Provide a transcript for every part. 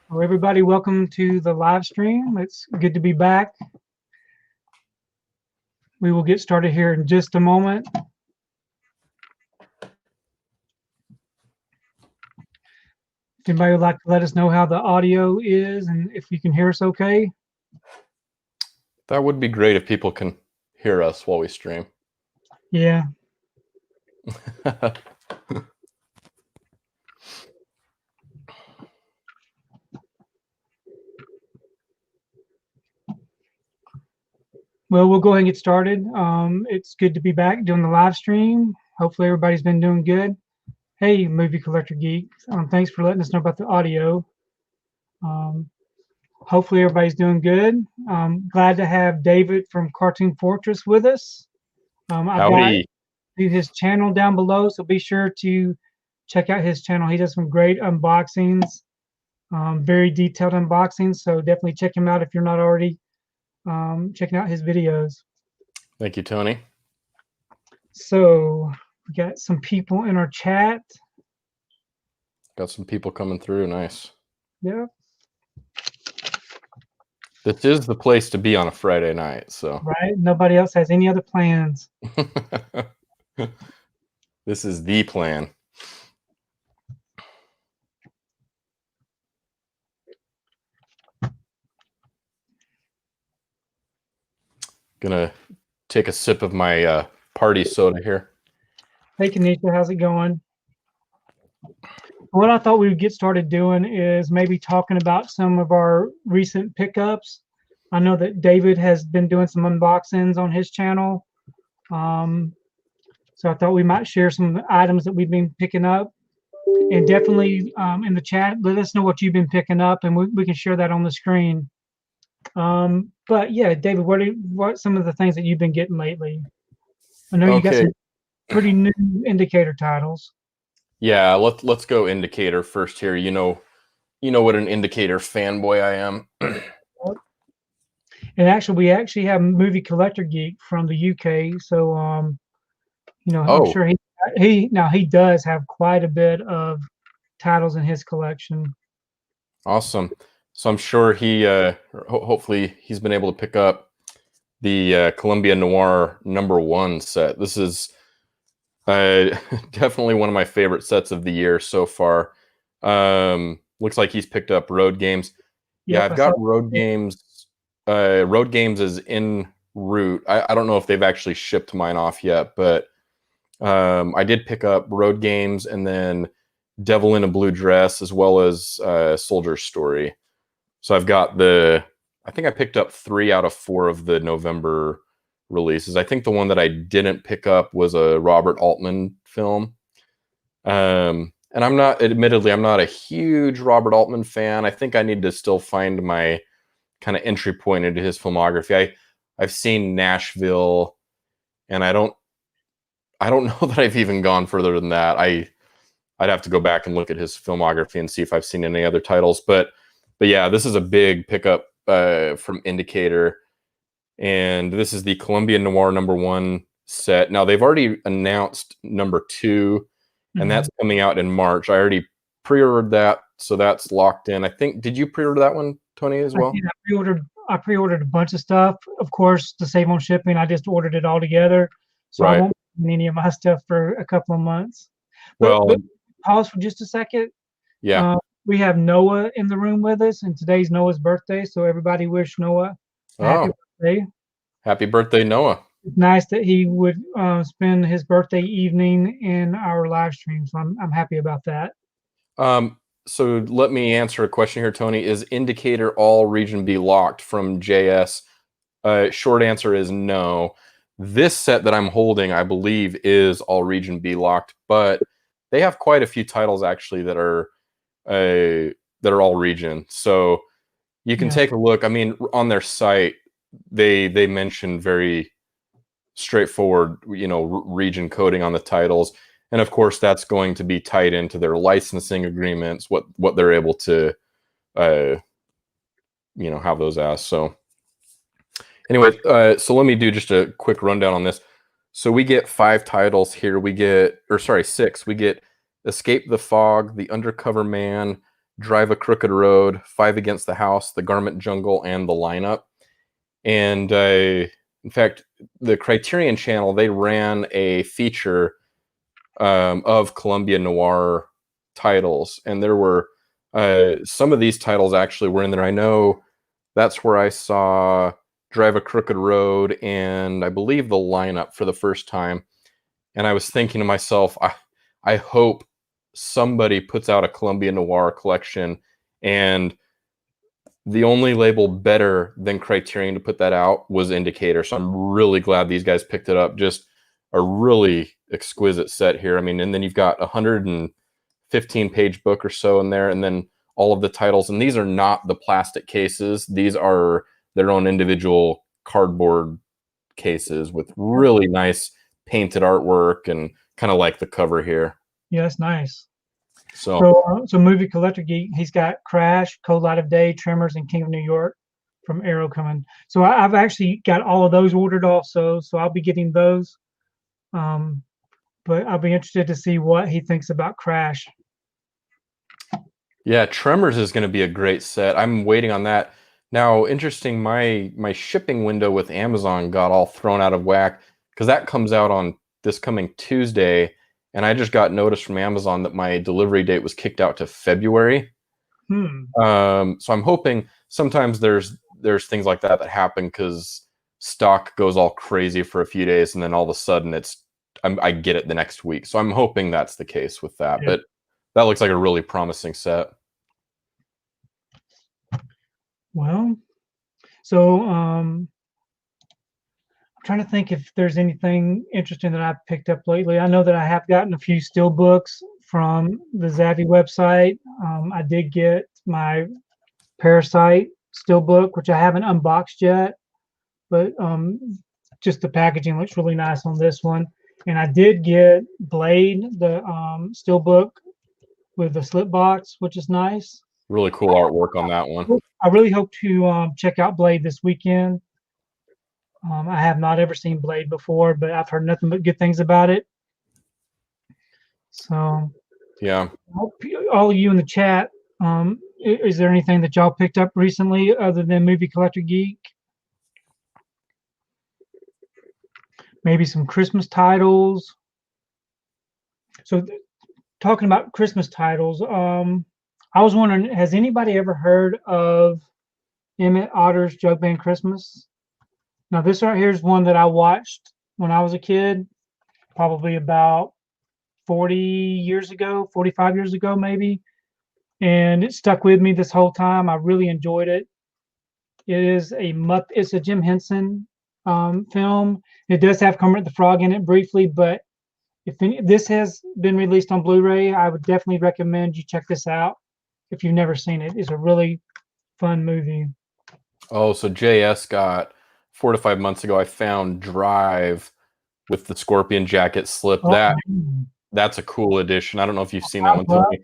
Well, everybody, welcome to the live stream. It's good to be back. We will get started here in just a moment. If anybody would like to let us know how the audio is and if you can hear us okay. That would be great if people can hear us while we stream. Yeah. Well, we'll go ahead and get started. It's good to be back doing the live stream. Hopefully everybody's been doing good. Hey, Movie Collector Geek. Thanks for letting us know about the audio. Hopefully everybody's doing good. Glad to have David from Cartoon Fortress with us. I've got his channel down below, so be sure to check out his channel. He does some great unboxings, very detailed unboxings, so definitely check him out if you're not already checking out his videos. Thank you, Tony. So we got some people in our chat. Got some people coming through. Nice. Yeah. This is the place to be on a Friday night. So right. Nobody else has any other plans. This is the plan. Gonna take a sip of my party soda here. Hey, Kenesha, how's it going? What I thought we would get started doing is maybe talking about some of our recent pickups. I know that David has been doing some unboxings on his channel. So I thought we might share some items that we've been picking up. And definitely in the chat, let us know what you've been picking up, and we can share that on the screen. But yeah, David, what are some of the things that you've been getting lately? I know you got some pretty new indicator titles. Yeah, let's go indicator first here. You know what an indicator fanboy I am. And actually, we actually have Movie Collector Geek from the UK. So I'm sure he does have quite a bit of titles in his collection. Awesome. So I'm sure he hopefully he's been able to pick up the Columbia Noir #1 set. This is definitely one of my favorite sets of the year so far. Looks like he's picked up Road Games. Yeah, I've got Road Games. Road Games is en route. I don't know if they've actually shipped mine off yet, but I did pick up Road Games and then Devil in a Blue Dress, as well as Soldier's Story. So I've got I think I picked up 3 out of 4 of the November releases. I think the one that I didn't pick up was a Robert Altman film. And admittedly, I'm not a huge Robert Altman fan. I think I need to still find my kind of entry point into his filmography. I've seen Nashville, and I don't know that I've even gone further than that. I'd have to go back and look at his filmography and see if I've seen any other titles. But yeah, this is a big pickup from Indicator. And this is the Columbia Noir #1 set. Now, they've already announced #2, and that's coming out in March. I already pre-ordered that, so that's locked in. I think, did you pre-order that one, Tony, as well? I pre-ordered a bunch of stuff. Of course, to save on shipping, I just ordered it all together. So I won't need any of my stuff for a couple of months. But pause for just a second. Yeah. We have Noah in the room with us, and today's Noah's birthday, so everybody wish Noah happy birthday. Happy birthday, Noah. It's nice that he would spend his birthday evening in our live stream, so I'm happy about that. So let me answer a question here, Tony. Is Indicator all region B locked from JS? Short answer is no. This set that I'm holding, I believe, is all region B locked, but they have quite a few titles actually that are all region. So you can take a look. I mean, on their site, they mention very straightforward, region coding on the titles. And of course, that's going to be tied into their licensing agreements, what they're able to, have those as. So anyway, so let me do just a quick rundown on this. So we get 5 titles here. 6. We get Escape the Fog, The Undercover Man, Drive a Crooked Road, Five Against the House, The Garment Jungle, and The Lineup. And in fact, the Criterion Channel, they ran a feature of Columbia Noir titles, and there were some of these titles actually were in there. I know that's where I saw Drive a Crooked Road and I believe The Lineup for the first time. And I was thinking to myself, I hope somebody puts out a Columbia Noir collection, and the only label better than Criterion to put that out was Indicator. So I'm really glad these guys picked it up. Just a really exquisite set here. I mean, and then you've got 115-page book or so in there, and then all of the titles. And these are not the plastic cases. These are their own individual cardboard cases with really nice painted artwork, and kind of like the cover here. Yeah, that's nice. So Movie Collector Geek, he's got Crash, Cold Light of Day, Tremors, and King of New York from Arrow coming. So I've actually got all of those ordered also. So I'll be getting those. But I'll be interested to see what he thinks about Crash. Yeah, Tremors is going to be a great set. I'm waiting on that. Now, interesting, my shipping window with Amazon got all thrown out of whack because that comes out on this coming Tuesday. And I just got notice from Amazon that my delivery date was kicked out to February. So I'm hoping sometimes there's things like that happen because stock goes all crazy for a few days, and then all of a sudden I get it the next week. So I'm hoping that's the case with that. Yeah. But that looks like a really promising set. Well, so I'm trying to think if there's anything interesting that I've picked up lately. I know that I have gotten a few Steelbooks from the Zavvi website. I did get my Parasite Steelbook, which I haven't unboxed yet, but just the packaging looks really nice on this one. And I did get Blade, the Steelbook with the slip box, which is nice. Really cool artwork on that one. I really hope to check out Blade this weekend. I have not ever seen Blade before, but I've heard nothing but good things about it. So, yeah. All of you in the chat, is there anything that y'all picked up recently other than Movie Collector Geek? Maybe some Christmas titles. So, talking about Christmas titles, I was wondering, has anybody ever heard of Emmett Otter's Jug Band Christmas? Now, this right here is one that I watched when I was a kid, probably about 40 years ago, 45 years ago, maybe. And it stuck with me this whole time. I really enjoyed it. It's a Jim Henson film. It does have Kermit the Frog in it briefly, but if this has been released on Blu-ray, I would definitely recommend you check this out if you've never seen it. It's a really fun movie. Oh, so JS got 4 to 5 months ago. I found Drive with the Scorpion jacket slip. That's a cool edition. I don't know if you've seen that one, Tony.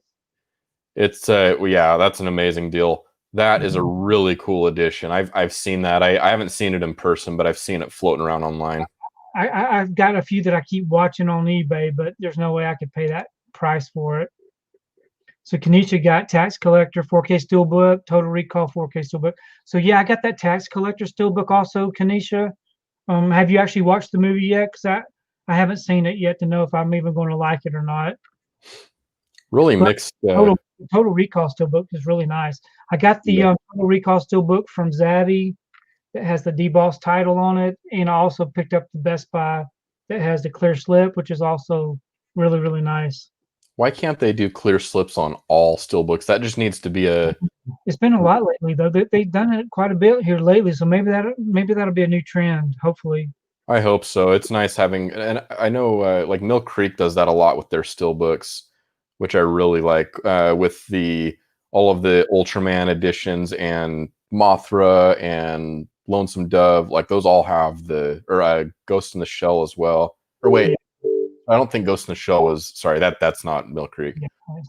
It's yeah, that's an amazing deal. That is a really cool edition. I've seen that. I haven't seen it in person, but I've seen it floating around online. I've got a few that I keep watching on eBay, but there's no way I could pay that price for it. So Kenesha got Tax Collector 4K Steelbook, Total Recall 4K Steelbook. So yeah, I got that Tax Collector Steelbook also, Kenesha. Have you actually watched the movie yet? Because I haven't seen it yet to know if I'm even going to like it or not. Really mixed. Total Recall Steelbook is really nice. I got the Total Recall Steelbook from Zavvi that has the debossed title on it, and I also picked up the Best Buy that has the clear slip, which is also really, really nice. Why can't they do clear slips on all Steelbooks? That just needs to be a. It's been a lot lately, though. They've done it quite a bit here lately, so maybe that'll be a new trend. Hopefully. I hope so. It's nice having, and I know like Mill Creek does that a lot with their Steelbooks, which I really like. With all of the Ultraman editions and Mothra and Lonesome Dove, like those all have Ghost in the Shell as well. Or wait. I don't think Ghost in the Shell was that's not Mill Creek.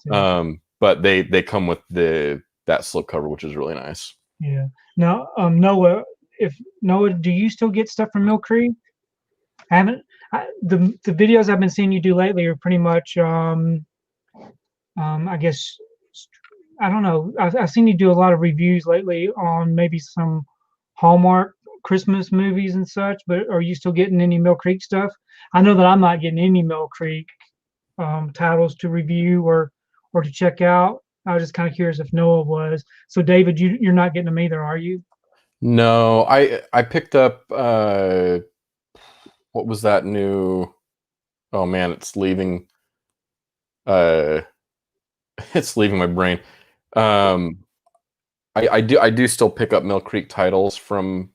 Yeah, but they come with that slipcover, which is really nice. Yeah. Now, Noah, do you still get stuff from Mill Creek? The videos I've been seeing you do lately are pretty much I guess I don't know. I've seen you do a lot of reviews lately on maybe some Hallmark Christmas movies and such. But are you still getting any Mill Creek stuff? I know that I'm not getting any Mill Creek titles to review or to check out. I was just kind of curious if Noah was. So David, you're not getting them either, are you? No, I picked up what was that new? Oh man, it's leaving. It's leaving my brain. I do still pick up Mill Creek titles from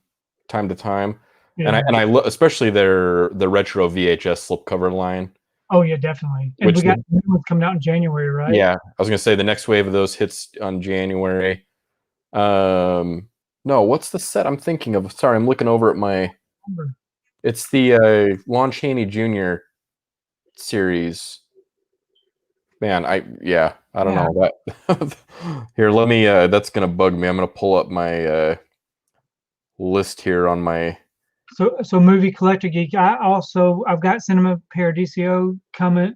time to time, Yeah. and I look especially the retro VHS slipcover line. Oh yeah, definitely. And we got new ones coming out in January, right? Yeah, I was gonna say the next wave of those hits on January. No, what's the set I'm thinking of? Sorry, I'm looking over at my. It's the Lon Chaney Jr. series. Man, I don't know that. Here, let me. That's gonna bug me. I'm gonna pull up my list here on my. So movie collector geek. I've got Cinema Paradiso coming.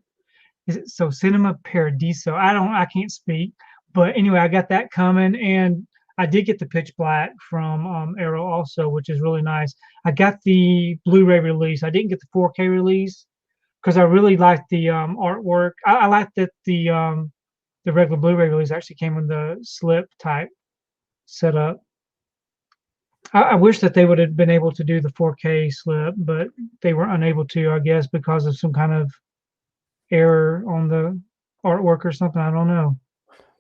Is it so Cinema Paradiso? I can't speak, but anyway, I got that coming, and I did get the Pitch Black from Arrow also, which is really nice. I got the Blu-ray release. I didn't get the 4K release because I really liked the artwork. I liked that the regular Blu-ray release actually came with the slip type setup. I wish that they would have been able to do the 4K slip, but they were unable to, I guess, because of some kind of error on the artwork or something. I don't know.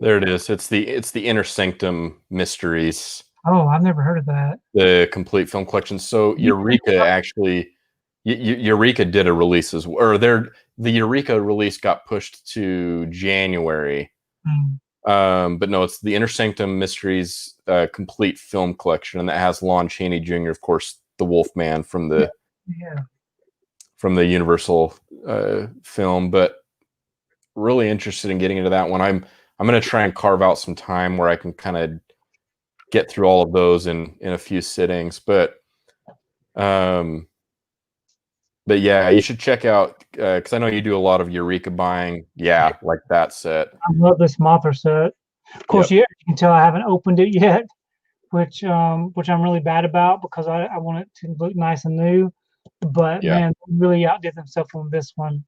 There it is. It's the Inner Sanctum Mysteries. Oh, I've never heard of that. The complete film collection. So Eureka actually, Eureka did a release as well, or the Eureka release got pushed to January. But no, it's the Inner Sanctum Mysteries complete film collection, and that has Lon Chaney Jr., of course, the Wolfman from the from the Universal film. But really interested in getting into that one. I'm going to try and carve out some time where I can kind of get through all of those in a few sittings. But yeah, you should check out because I know you do a lot of Eureka buying. Yeah, like that set. I love this Mothra set. Of course, you can tell I haven't opened it yet, which I'm really bad about because I want it to look nice and new. But man, they really outdid themselves on this one.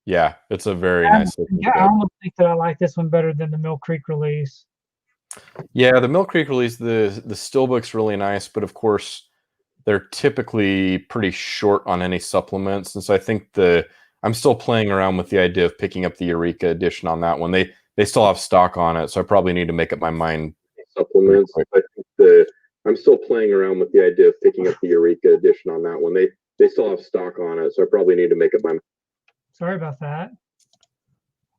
Yeah, it's a very nice. I almost think that I like this one better than the Mill Creek release. Yeah, the Mill Creek release, the Steelbook's really nice, but of course they're typically pretty short on any supplements, and so I think I'm still playing around with the idea of picking up the Eureka edition on that one. They still have stock on it, so I probably need to make up my mind. Supplements. I think I'm still playing around with the idea of picking up the Eureka edition on that one. They still have stock on it, so I probably need to make up my mind. Sorry about that.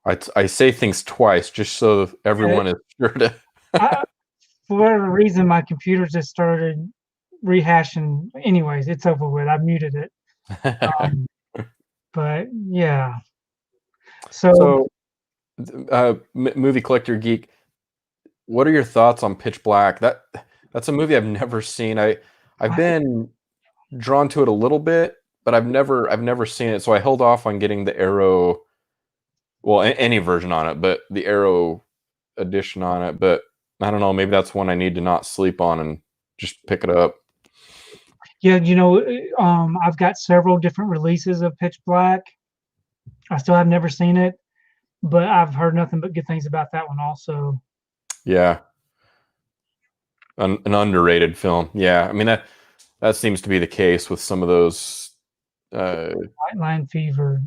I say things twice just so everyone is sure to. For whatever reason, my computer just started rehashing. Anyways, it's over with. I muted it. But yeah. So movie collector geek, what are your thoughts on Pitch Black? That's a movie I've never seen. I've been drawn to it a little bit, but I've never seen it, so I held off on getting the Arrow, well, any version on it, but the Arrow edition on it. But I don't know, maybe that's one I need to not sleep on and just pick it up. Yeah, I've got several different releases of Pitch Black. I still have never seen it, but I've heard nothing but good things about that one also. Yeah, an underrated film. Yeah, I mean that seems to be the case with some of those. White Line Fever.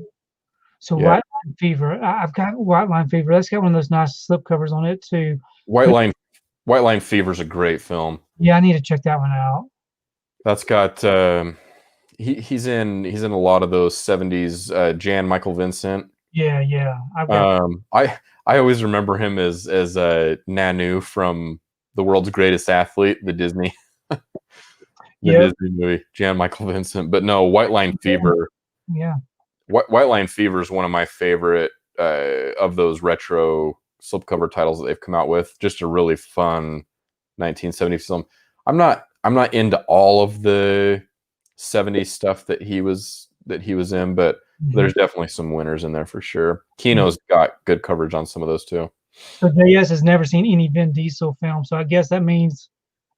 So White Line Fever, I've got White Line Fever. That's got one of those nice slipcovers on it too. White Line Fever is a great film. Yeah, I need to check that one out. That's got he's in a lot of those 70s Jan Michael Vincent. Yeah. I always remember him as Nanu from The World's Greatest Athlete, the Disney Disney movie, Jan Michael Vincent. But no, White Line Fever. Yeah. White Line Fever is one of my favorite of those retro slipcover titles that they've come out with. Just a really fun 1970s film. I'm not into all of the 70s stuff that he was in, but there's definitely some winners in there for sure. Kino's got good coverage on some of those too. So JS has never seen any Vin Diesel film, so I guess that means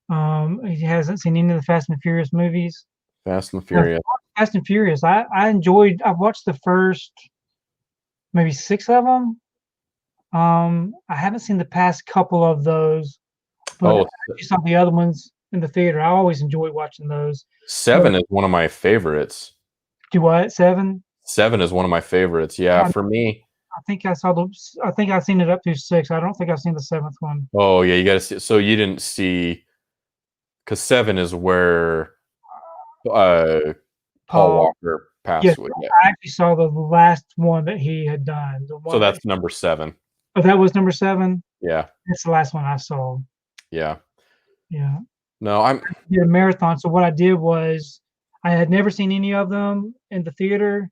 he hasn't seen any of the Fast and Furious movies. Fast and Furious. Fast and Furious. I've watched the first maybe 6 of them. I haven't seen the past couple of those, but I saw the other ones in the theater. I always enjoy watching those. 7 is one of my favorites. Do what? 7? 7 is one of my favorites. Yeah, for me. I think I've seen it up to 6. I don't think I've seen the 7th one. Oh yeah, you got to see. So you didn't see, because 7 is where Paul Walker passed away. Yeah. I actually saw the last one that he had done. So that's number 7. Oh, that was number 7? Yeah. That's the last one I saw. Yeah. Yeah. No, I did a marathon. So what I did was I had never seen any of them in the theater.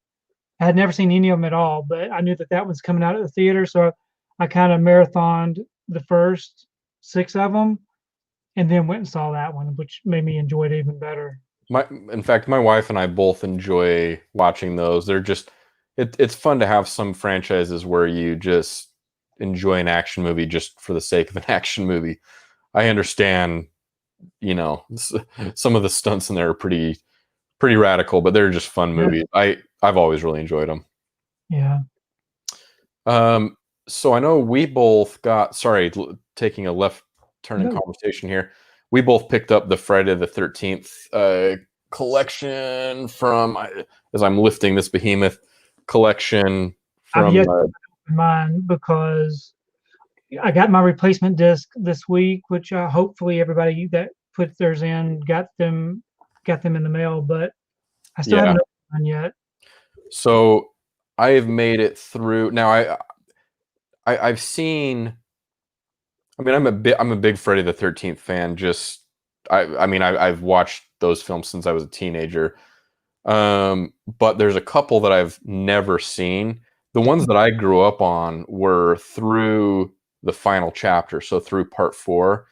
I had never seen any of them at all, but I knew that one's coming out at the theater. So I kind of marathoned the first 6 of them and then went and saw that one, which made me enjoy it even better. In fact, my wife and I both enjoy watching those. They're just, it's fun to have some franchises where you just enjoy an action movie just for the sake of an action movie. I understand, some of the stunts in there are pretty radical, but they're just fun movies. I've always really enjoyed them. Yeah. So I know we both got, taking a left turn in conversation here. We both picked up the Friday the 13th collection from, as I'm lifting this behemoth collection from. I've yet to mine because I got my replacement disc this week, which hopefully everybody that put theirs in got them in the mail, but I still haven't opened one yet. So I have made it through. Now I've seen. I mean, I'm a big Friday the 13th fan. I've watched those films since I was a teenager. But there's a couple that I've never seen. The ones that I grew up on were through the final chapter, so through part 4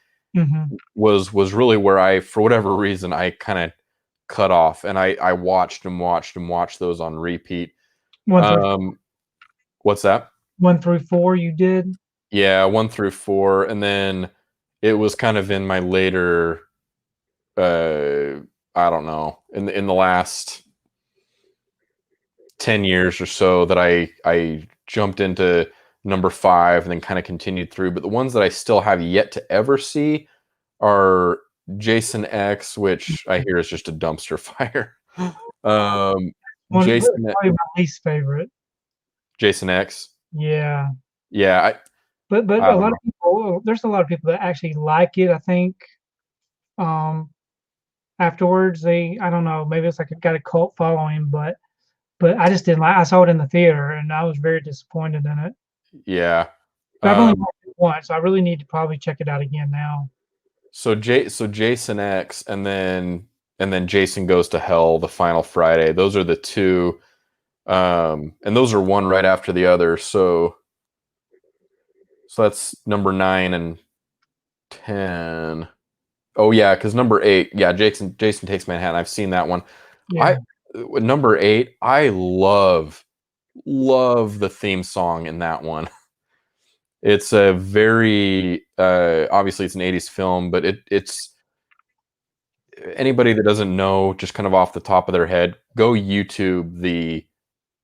was really where for whatever reason, I kind of cut off, and I watched those on repeat. What's that? 1 through 4 you did? Yeah, 1 through 4, and then it was kind of in my later, I don't know, in the last 10 years or so that I jumped into number 5 and then kind of continued through. But the ones that I still have yet to ever see are Jason X, which I hear is just a dumpster fire. Jason, probably my least favorite. Jason X. Yeah. Yeah. But a lot of people, there's a lot of people that actually like it. I think afterwards I don't know, maybe it's like it got a cult following, but I just didn't like. I saw it in the theater and I was very disappointed in it. Yeah. I've only watched it once, so I really need to probably check it out again now. So Jason X and then Jason Goes to Hell, the final Friday. Those are the 2, and those are one right after the other. So that's number 9 and 10. Oh yeah, because number 8, Jason Takes Manhattan. I've seen that one. Yeah. Number 8, I love the theme song in that one. It's a very obviously it's an 80s film, but it's anybody that doesn't know, just kind of off the top of their head, go YouTube the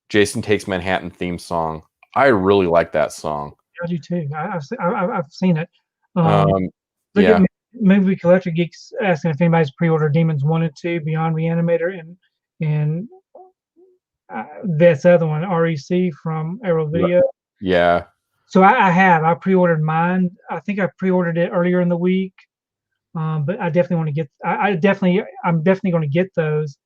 Jason Takes Manhattan theme song. I really like that song. I do too. I've seen it. Yeah. Movie Collector Geeks asking if anybody's pre-ordered Demons 1 and 2, Beyond Reanimator, and this other one, REC from Arrow Video. Yeah. So I pre-ordered mine. I think I pre-ordered it earlier in the week, but I definitely want to get. I'm definitely going to get those.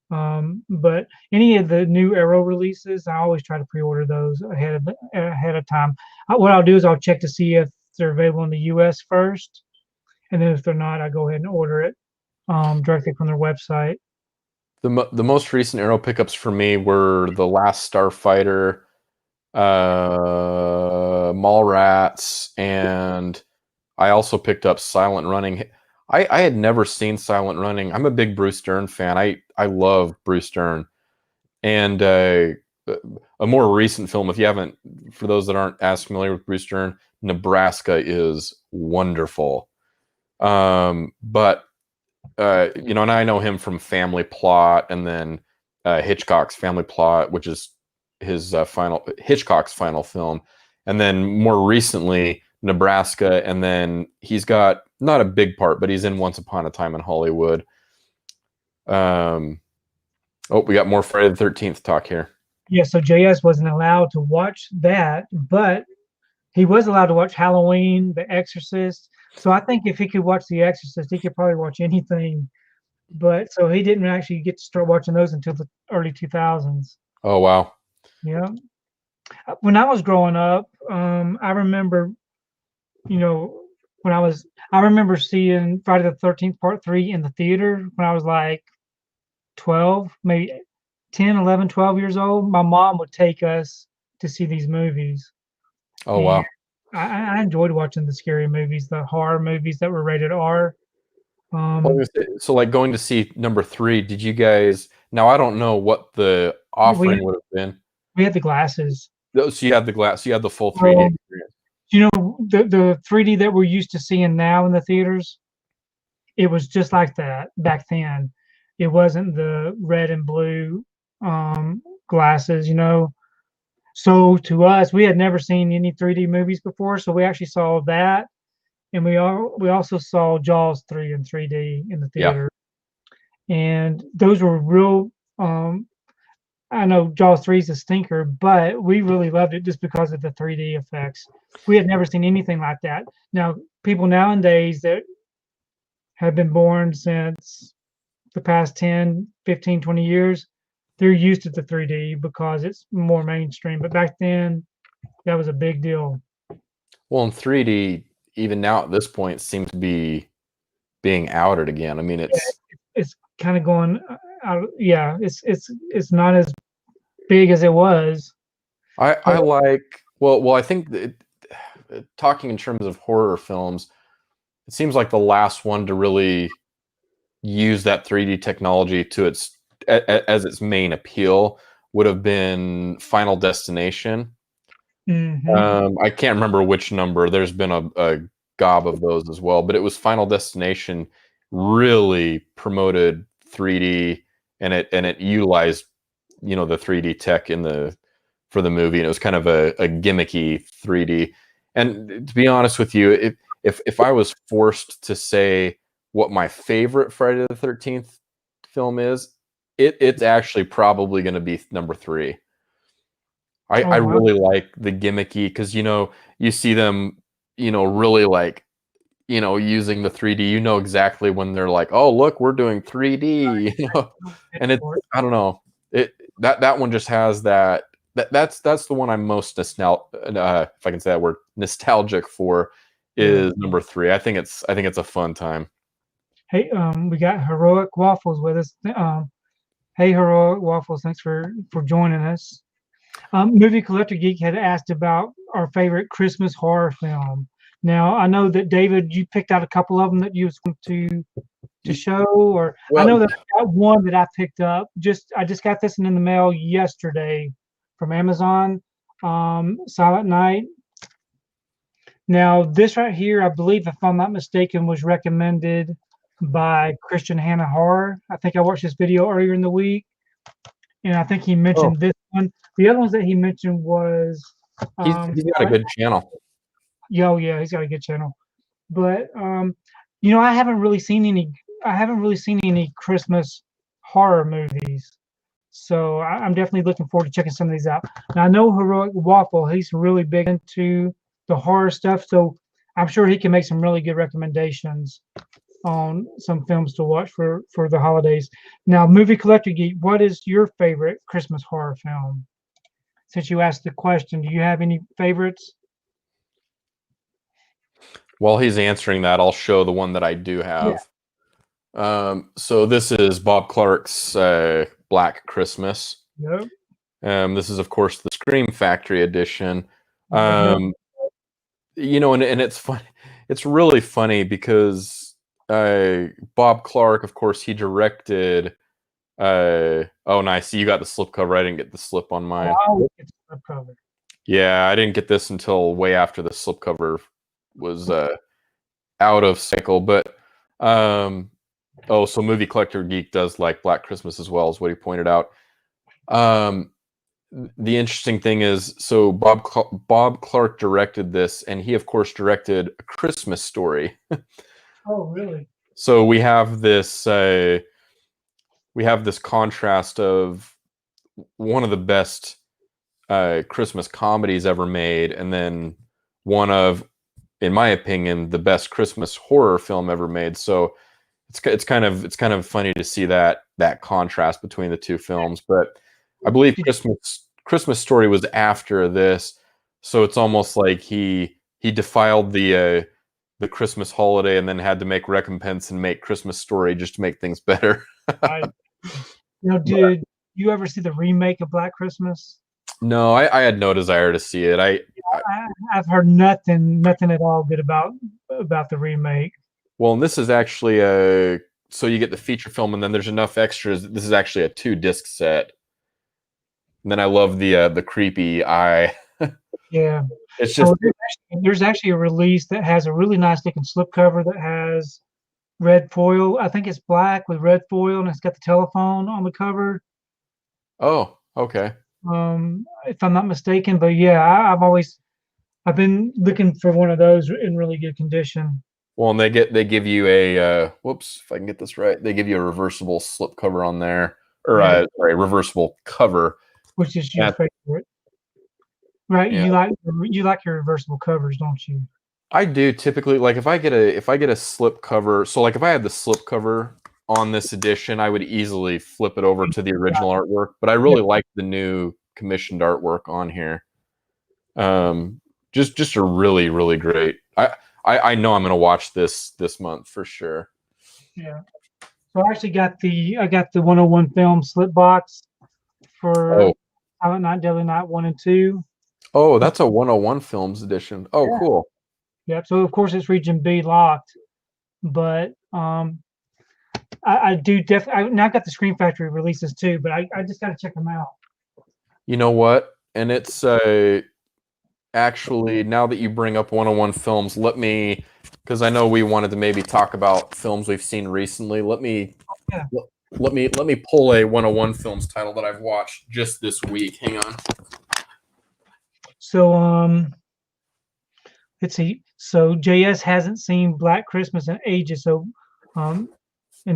But any of the new Arrow releases, I always try to pre-order those ahead of time. What I'll do is I'll check to see if they're available in the U.S. first, and then if they're not, I go ahead and order it directly from their website. The most recent Arrow pickups for me were The Last Starfighter, Mallrats, and I also picked up Silent Running. I had never seen Silent Running. I'm a big Bruce Dern fan. I love Bruce Dern. And a more recent film, if you haven't, for those that aren't as familiar with Bruce Dern, Nebraska is wonderful. But you know, and I know him from Family Plot, and then Hitchcock's Family Plot, which is his Hitchcock's final film, and then more recently Nebraska, and then he's got not a big part, but he's in Once Upon a Time in Hollywood. Oh, we got more Friday the 13th talk here. Yeah, so JS wasn't allowed to watch that, but he was allowed to watch Halloween, The Exorcist. So I think if he could watch The Exorcist, he could probably watch anything. But so he didn't actually get to start watching those until the early 2000s. Oh, wow. Yeah. When I was growing up, I remember, you know, I remember seeing Friday the 13th Part 3 in the theater when I was like 12, maybe 10, 11, 12 years old. My mom would take us to see these movies. Oh, wow. I enjoyed watching the scary movies, the horror movies that were rated R. So like going to see number 3, did you guys, now I don't know what the offering would have been. We had the glasses. So you had the glass, so you had the full 3D experience. You know, the 3D that we're used to seeing now in the theaters, it was just like that back then. It wasn't the red and blue glasses, you know. So to us, we had never seen any 3D movies before, so we actually saw that, and we also saw Jaws 3 in 3D in the theater. Yeah. And those were real. I know Jaws 3 is a stinker, but we really loved it just because of the 3D effects. We had never seen anything like that. Now, people nowadays that have been born since the past 10, 15, 20 years, they're used to the 3D because it's more mainstream. But back then, that was a big deal. Well, in 3D, even now at this point, seems to be being outed again. I mean, it's kind of going out. Yeah, it's not as big as it was. I like, well, I think that talking in terms of horror films, it seems like the last one to really use that 3D technology to as its main appeal would have been Final Destination. Mm-hmm. I can't remember which number. There's been a gob of those as well, but it was Final Destination really promoted 3D, and it utilized, you know, the 3D tech for the movie, and it was kind of a gimmicky 3D. And to be honest with you, if I was forced to say what my favorite Friday the 13th film is, it's actually probably going to be number 3. I really like the gimmicky, because, you know, you see them, you know, really like, you know, using the 3D, you know exactly when they're like, oh, look, we're doing 3D, you know, and I don't know, that one just has that's the one I'm most if I can say that word, nostalgic for, is number 3. I think it's a fun time. Hey, we got Heroic Waffles with us. Hey, Heroic Waffles, thanks for joining us. Movie Collector Geek had asked about our favorite Christmas horror film. Now, I know that David, you picked out a couple of them that you was going to show, or well, I know that I got one that I picked up. I just got this one in the mail yesterday from Amazon. Silent Night. Now, this right here, I believe, if I'm not mistaken, was recommended by Christian Hannah Horror. I think I watched this video earlier in the week, and I think he mentioned this one. The other ones that he mentioned was he's got a good channel. Yeah, he's got a good channel. But you know, I haven't really seen any Christmas horror movies, so I'm definitely looking forward to checking some of these out. Now, I know Heroic Waffle, he's really big into the horror stuff, so I'm sure he can make some really good recommendations on some films to watch for the holidays. Now, Movie Collector Geek, what is your favorite Christmas horror film? Since you asked the question, do you have any favorites? While he's answering that, I'll show the one that I do have. Yeah. So this is Bob Clark's Black Christmas. Yep. This is, of course, the Scream Factory edition. You know, and it's funny. It's really funny because Bob Clark, of course, he directed. Oh, nice. You got the slipcover. I didn't get the slip on mine. Oh, it's the slipcover. Yeah, I didn't get this until way after the slipcover was out of cycle. But so Movie Collector Geek does like Black Christmas as well, is what he pointed out. The interesting thing is, so Bob Clark directed this, and he of course directed A Christmas Story. Oh, really? So we have this contrast of one of the best Christmas comedies ever made, and then one of, in my opinion, the best Christmas horror film ever made. So it's kind of funny to see that contrast between the two films. But I believe Christmas Story was after this, so it's almost like he defiled the Christmas holiday and then had to make recompense and make Christmas Story just to make things better. Did you ever see the remake of Black Christmas? No, I had no desire to see it. I've heard nothing at all good about the remake. Well, and this is actually so you get the feature film, and then there's enough extras. This is actually a 2-disc set. And then I love the creepy eye. Yeah, it's just there's actually a release that has a really nice looking slipcover that has red foil. I think it's black with red foil, and it's got the telephone on the cover. Oh, okay. If I'm not mistaken, but yeah, I've been looking for one of those in really good condition. Well, and they give you a whoops, if I can get this right, they give you a reversible slipcover on there, or sorry, reversible cover, which is your favorite, right? Yeah. You like your reversible covers, don't you? I do typically. Like if I get a slip cover, so like if I had the slip cover on this edition, I would easily flip it over to the original artwork. But I really like the new commissioned artwork on here. Just a really, really great. I know I'm gonna watch this month for sure. Yeah. So I actually got the 101 film slip box for Silent Night, Deadly Night 1 and 2. Oh, that's a 101 Films edition. Oh, yeah. Cool. Yeah. So of course it's region B locked, but I do definitely. Now I got the Screen Factory releases too, but I just got to check them out. You know what? And it's actually, now that you bring up 101 Films, let me, because I know we wanted to maybe talk about films we've seen recently. Let me pull a 101 Films title that I've watched just this week. Hang on. So let's see. So JS hasn't seen Black Christmas in ages. So and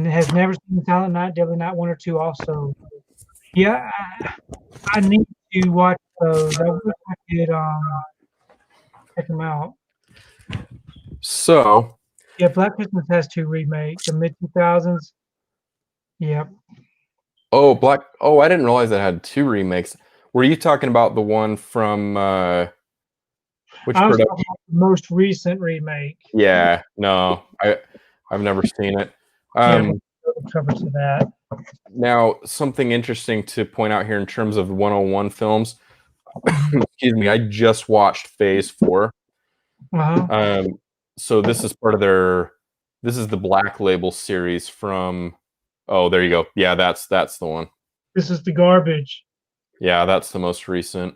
has never seen Silent Night, Deadly Night 1 or 2 also. Yeah, I need to watch those. I wish I could check them out. So yeah, Black Christmas has 2 remakes, the mid-2000s. Yep. Oh, I didn't realize that had 2 remakes. Were you talking about the one from which I was talking about the most recent remake. Yeah, no, I've never seen it. Cover to that. Now, something interesting to point out here in terms of 101 Films. Excuse me, I just watched Phase 4. So this is part of this is the Black Label series from. Oh, there you go. Yeah, that's the one. This is the garbage. Yeah, that's the most recent.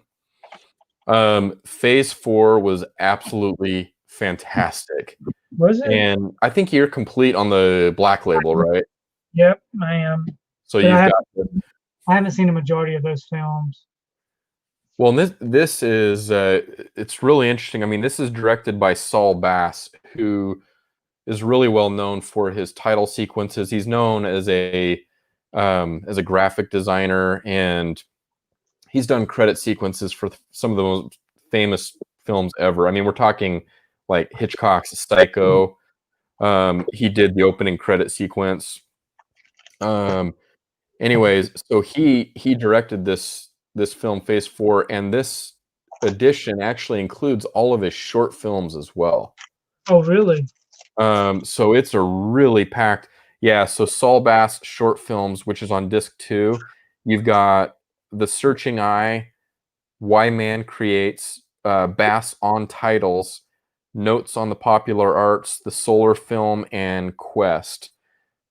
Phase 4 was absolutely fantastic. Was it? And I think you're complete on the Black Label, right? Yep, I am. So I haven't seen a majority of those films. Well, this is it's really interesting. I mean, this is directed by Saul Bass, who is really well known for his title sequences. He's known as a graphic designer, and he's done credit sequences for some of the most famous films ever. I mean, we're talking like Hitchcock's Psycho. He did the opening credit sequence. Anyways, so he directed this film, Phase 4, and this edition actually includes all of his short films as well. Oh, really? So it's a really packed. Yeah, so Saul Bass short films, which is on disc 2. You've got The Searching Eye, Why Man Creates, Bass on Titles, Notes on the Popular Arts, The Solar Film, and Quest.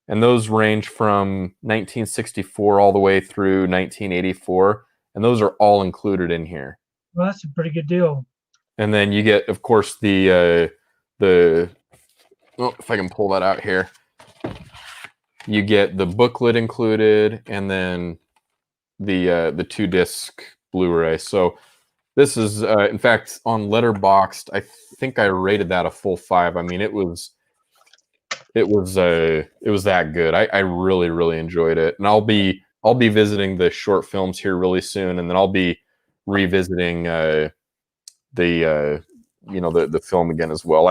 And those range from 1964 all the way through 1984. And those are all included in here. Well, that's a pretty good deal. And then you get, of course, the if I can pull that out here, you get the booklet included, and then the 2-disc Blu-ray. So this is, in fact, on Letterboxd, I think I rated that a full 5. I mean, it was that good. I really, really enjoyed it, and I'll be visiting the short films here really soon, and then I'll be revisiting the the film again as well.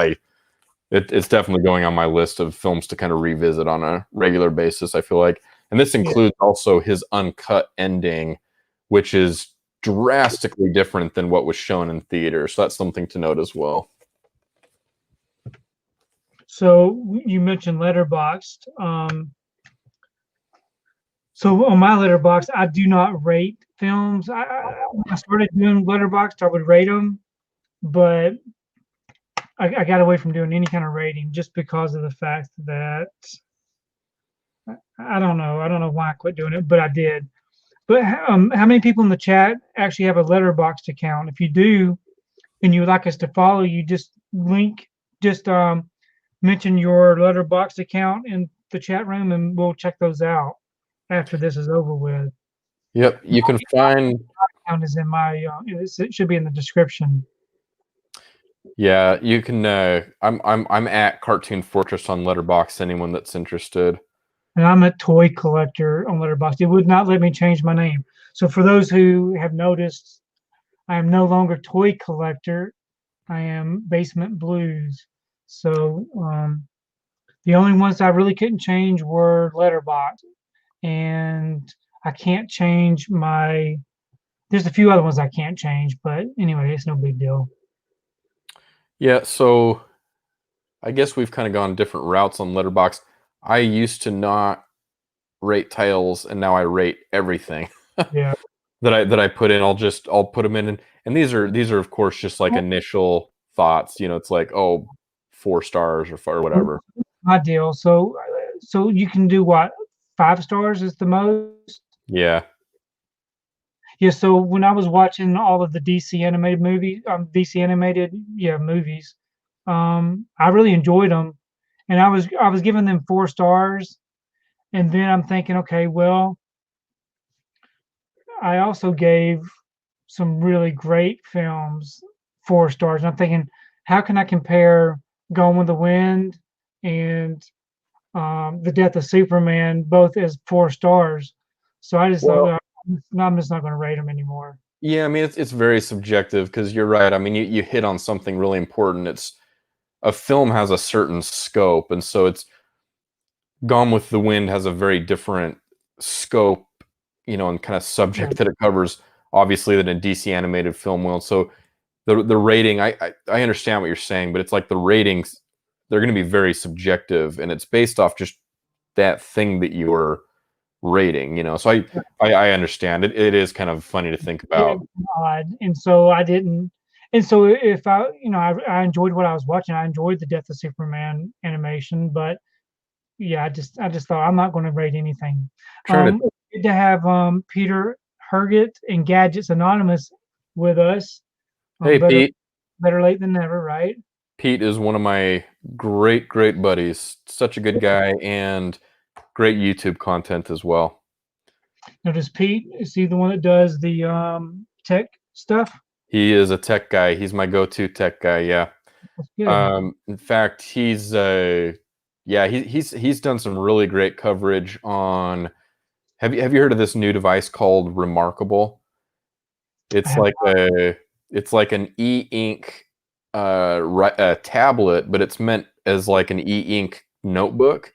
It's definitely going on my list of films to kind of revisit on a regular basis, I feel like. And this includes also his uncut ending, which is drastically different than what was shown in theater. So that's something to note as well. So you mentioned Letterboxd. So on my Letterboxd, I do not rate films. When I started doing Letterboxd, I would rate them, but I got away from doing any kind of rating just because of the fact that I don't know why I quit doing it, but I did. But how many people in the chat actually have a Letterboxd account? If you do, and you would like us to follow you, just mention your Letterboxd account in the chat room, and we'll check those out after this is over with. Yep, you can find. Account is in my. It should be in the description. Yeah, you can. I'm at Cartoon Fortress on Letterboxd. Anyone that's interested. And I'm at ToyKlectrr on Letterboxd. It would not let me change my name. So for those who have noticed, I am no longer ToyKlectrr. I am Basement Blues. So the only ones I really couldn't change were Letterboxd, and I can't change my. There's a few other ones I can't change, but anyway, it's no big deal. Yeah, so I guess we've kind of gone different routes on Letterboxd. I used to not rate titles, and now I rate everything. Yeah. that I put in. I'll put them in, and these are of course just like initial thoughts. It's like 4 stars or whatever. My deal. So you can do what? 5 stars is the most. Yeah. Yeah, so when I was watching all of the DC animated movies, movies, I really enjoyed them, and I was giving them 4 stars, and then I'm thinking, okay, well, I also gave some really great films 4 stars, and I'm thinking, how can I compare Gone with the Wind and The Death of Superman both as 4 stars? So I just thought, I'm just not going to rate them anymore. Yeah, I mean it's very subjective because you're right. I mean you hit on something really important. It's a film has a certain scope, and so it's Gone with the Wind has a very different scope, and kind of subject that it covers, obviously, than a DC animated film will. So the rating, I understand what you're saying, but it's like the ratings, they're going to be very subjective, and it's based off just that thing that you're rating, so I understand it. It is kind of funny to think about. And so I didn't, and so if I enjoyed what I was watching. I enjoyed the Death of Superman animation, but yeah, I just thought I'm not going to rate anything. Good to have Peter Herget and Gadgets Anonymous with us. Hey, Pete. Better late than never, right? Pete is one of my great buddies. Such a good guy, and great YouTube content as well. Now, is he the one that does the tech stuff? He is a tech guy. He's my go-to tech guy. Yeah. In fact, he's he's done some really great coverage on. Have you heard of this new device called Remarkable? It's like an e-ink tablet, but it's meant as like an e-ink notebook.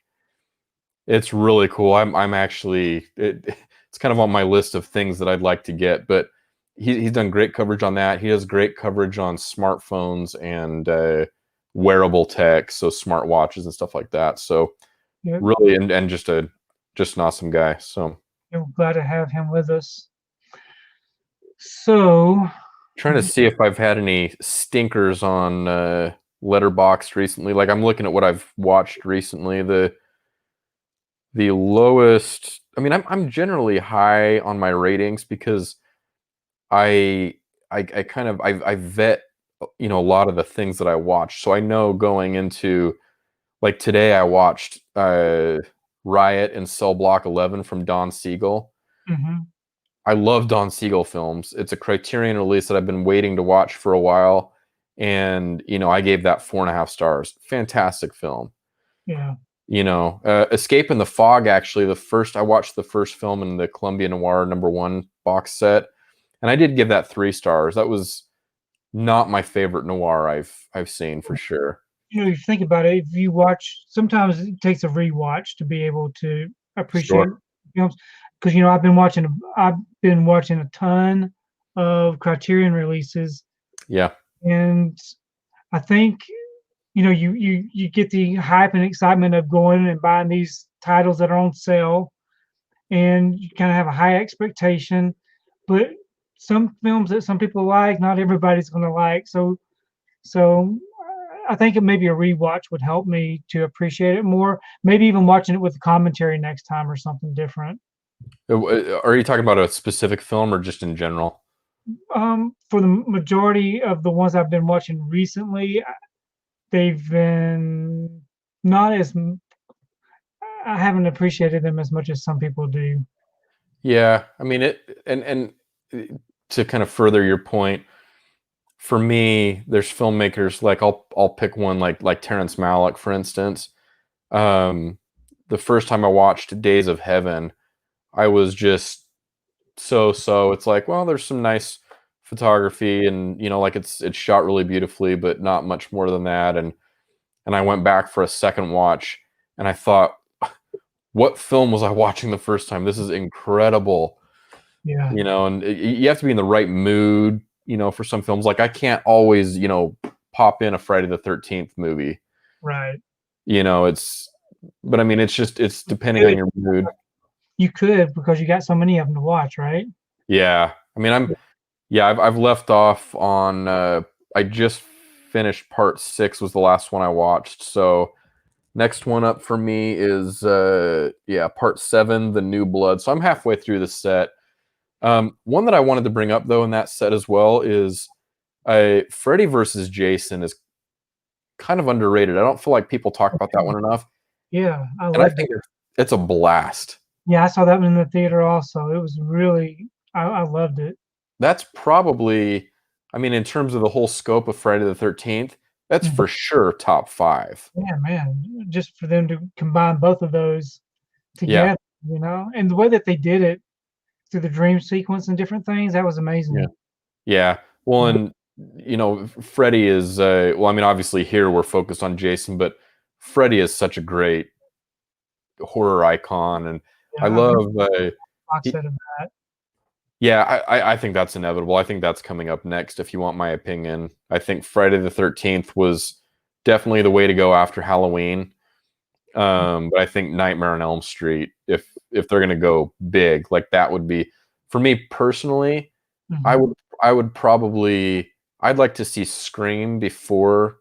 It's really cool. I'm actually it's kind of on my list of things that I'd like to get, but he's done great coverage on that. He does great coverage on smartphones and wearable tech, so smartwatches and stuff like that. So really, and just an awesome guy. So I'm glad to have him with us. So trying to see if I've had any stinkers on Letterboxd recently. Like I'm looking at what I've watched recently. The lowest. I mean, I'm generally high on my ratings because I I vet, you know, a lot of the things that I watch. So I know going into, like today I watched Riot in Cell Block 11 from Don Siegel. Mm-hmm. I love Don Siegel films. It's a Criterion release that I've been waiting to watch for a while. And, you know, I gave that 4.5 stars. Fantastic film. Yeah. You know, Escape in the Fog, actually, I watched the first film in the Columbia Noir #1 box set. And I did give that 3 stars. That was not my favorite noir I've seen for sure. You know, if you think about it, if you watch, sometimes it takes a rewatch to be able to appreciate films. Because, you know, I've been watching a ton of Criterion releases. Yeah. And I think, you know, you get the hype and excitement of going and buying these titles that are on sale, and you kind of have a high expectation. But some films that some people like, not everybody's going to like. So I think maybe a rewatch would help me to appreciate it more. Maybe even watching it with commentary next time or something different. Are you talking about a specific film or just in general? For the majority of the ones I've been watching recently, they've been not as. I haven't appreciated them as much as some people do. Yeah, I mean it, and to kind of further your point, for me, there's filmmakers like I'll pick one like Terrence Malick, for instance. The first time I watched Days of Heaven, I was just so. It's like, well, there's some nice photography, and you know, like it's shot really beautifully, but not much more than that. And I went back for a second watch, and I thought, what film was I watching the first time? This is incredible. Yeah. You know, and you have to be in the right mood, you know, for some films. Like I can't always, you know, pop in a Friday the 13th movie. Right. You know, but I mean, it's depending on your mood. You could, because you got so many of them to watch, right? Yeah. I mean, I've left off on, I just finished part 6 was the last one I watched. So next one up for me is, part 7, The New Blood. So I'm halfway through the set. One that I wanted to bring up though in that set as well is Freddy versus Jason is kind of underrated. I don't feel like people talk about that one enough. Yeah, I think it's a blast. Yeah, I saw that one in the theater also. It was really, I loved it. That's probably, I mean, in terms of the whole scope of Friday the 13th, that's for sure top 5. Yeah, man, just for them to combine both of those together, you know, and the way that they did it through the dream sequence and different things, that was amazing. Yeah. Well, and you know, Freddy is well, I mean, obviously here we're focused on Jason, but Freddy is such a great horror icon, and I love yeah, I think that's inevitable. I think that's coming up next if you want my opinion. I think Friday the 13th was definitely the way to go after Halloween. But I think Nightmare on Elm Street, if they're gonna go big, like that would be, for me personally, I would probably, I'd like to see Scream before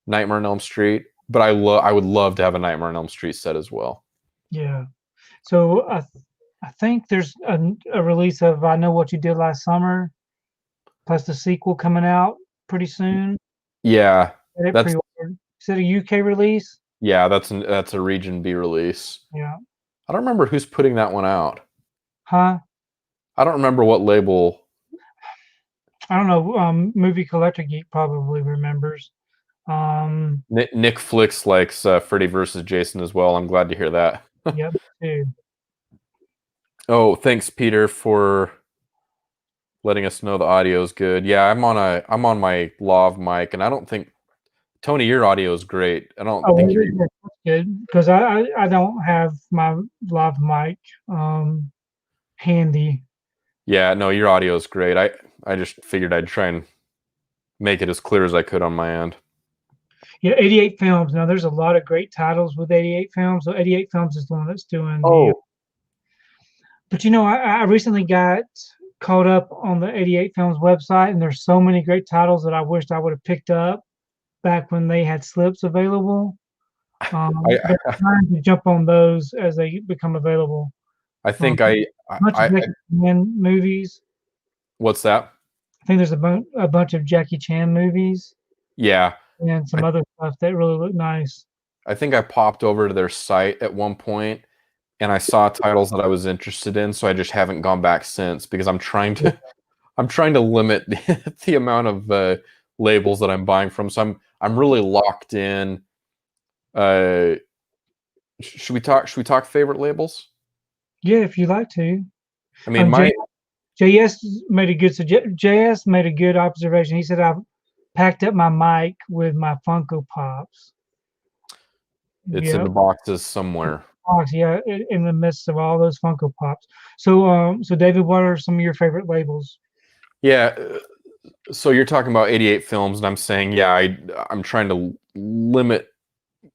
Nightmare on Elm Street, but I would love to have a Nightmare on Elm Street set as well. Yeah. So I think there's a release of I Know What You Did Last Summer, plus the sequel coming out pretty soon. Yeah, is it a UK release? Yeah, that's a Region B release. Yeah. I don't remember who's putting that one out. Huh? I don't remember what label. I don't know. Movie Collector Geek probably remembers. Nick Flicks likes Freddy versus Jason as well. I'm glad to hear that. Yep, too. Oh, thanks, Peter, for letting us know the audio is good. Yeah, I'm on my lav mic, and I don't think, Tony, your audio is great. I don't think you're good, because I don't have my lav mic handy. Yeah, no, your audio is great. I just figured I'd try and make it as clear as I could on my end. Yeah, 88 Films. Now, there's a lot of great titles with 88 Films. So 88 Films is the one that's doing. But you know, I recently got caught up on the 88 Films website, and there's so many great titles that I wished I would have picked up back when they had slips available. They're trying to jump on those as they become available. I think movies. What's that? think there's a bunch of Jackie Chan movies. Yeah. And some other stuff that really look nice. I think I popped over to their site at one point and I saw titles that I was interested in, so I just haven't gone back since because I'm trying to limit the amount of labels that I'm buying from. So I'm really locked in. Should we talk favorite labels? Yeah, if you like to. I mean, JS made a good JS made a good observation. He said I've packed up my mic with my Funko Pops. It's in the boxes somewhere. Yeah, in the midst of all those Funko Pops. So, so David, what are some of your favorite labels? Yeah, so you're talking about 88 films, and I'm saying, yeah, I'm trying to limit,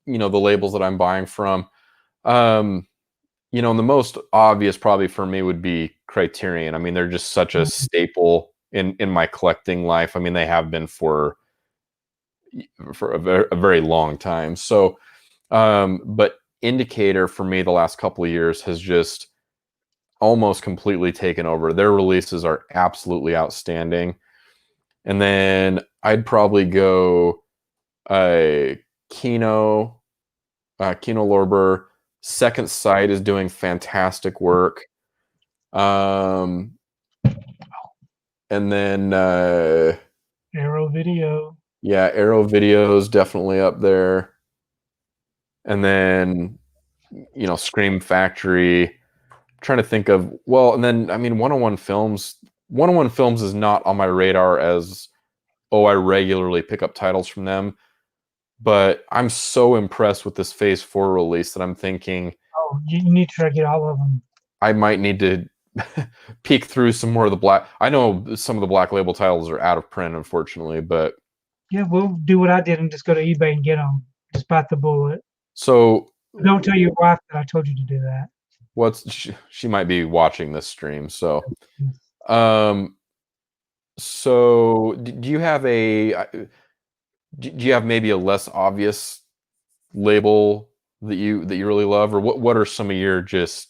the labels that I'm buying from. And the most obvious probably for me would be Criterion. I mean, they're just such a staple in my collecting life. I mean, they have been for a very long time. So, but Indicator for me the last couple of years has just almost completely taken over. Their releases are absolutely outstanding. And then I'd probably go Kino Lorber. Second Sight is doing fantastic work. And then Arrow Video. Yeah, Arrow Video is definitely up there. And then, Scream Factory. I'm trying to think of, and then, I mean, 101 Films. 101 Films is not on my radar as, I regularly pick up titles from them. But I'm so impressed with this Phase 4 release that I'm thinking, you need to try to get all of them. I might need to peek through some more of the black. I know some of the black label titles are out of print, unfortunately, but yeah, we'll do what I did and just go to eBay and get them. Just bite the bullet. So don't tell your wife that I told you to do that. She might be watching this stream, so so do you have maybe a less obvious label that you really love, or what are some of your because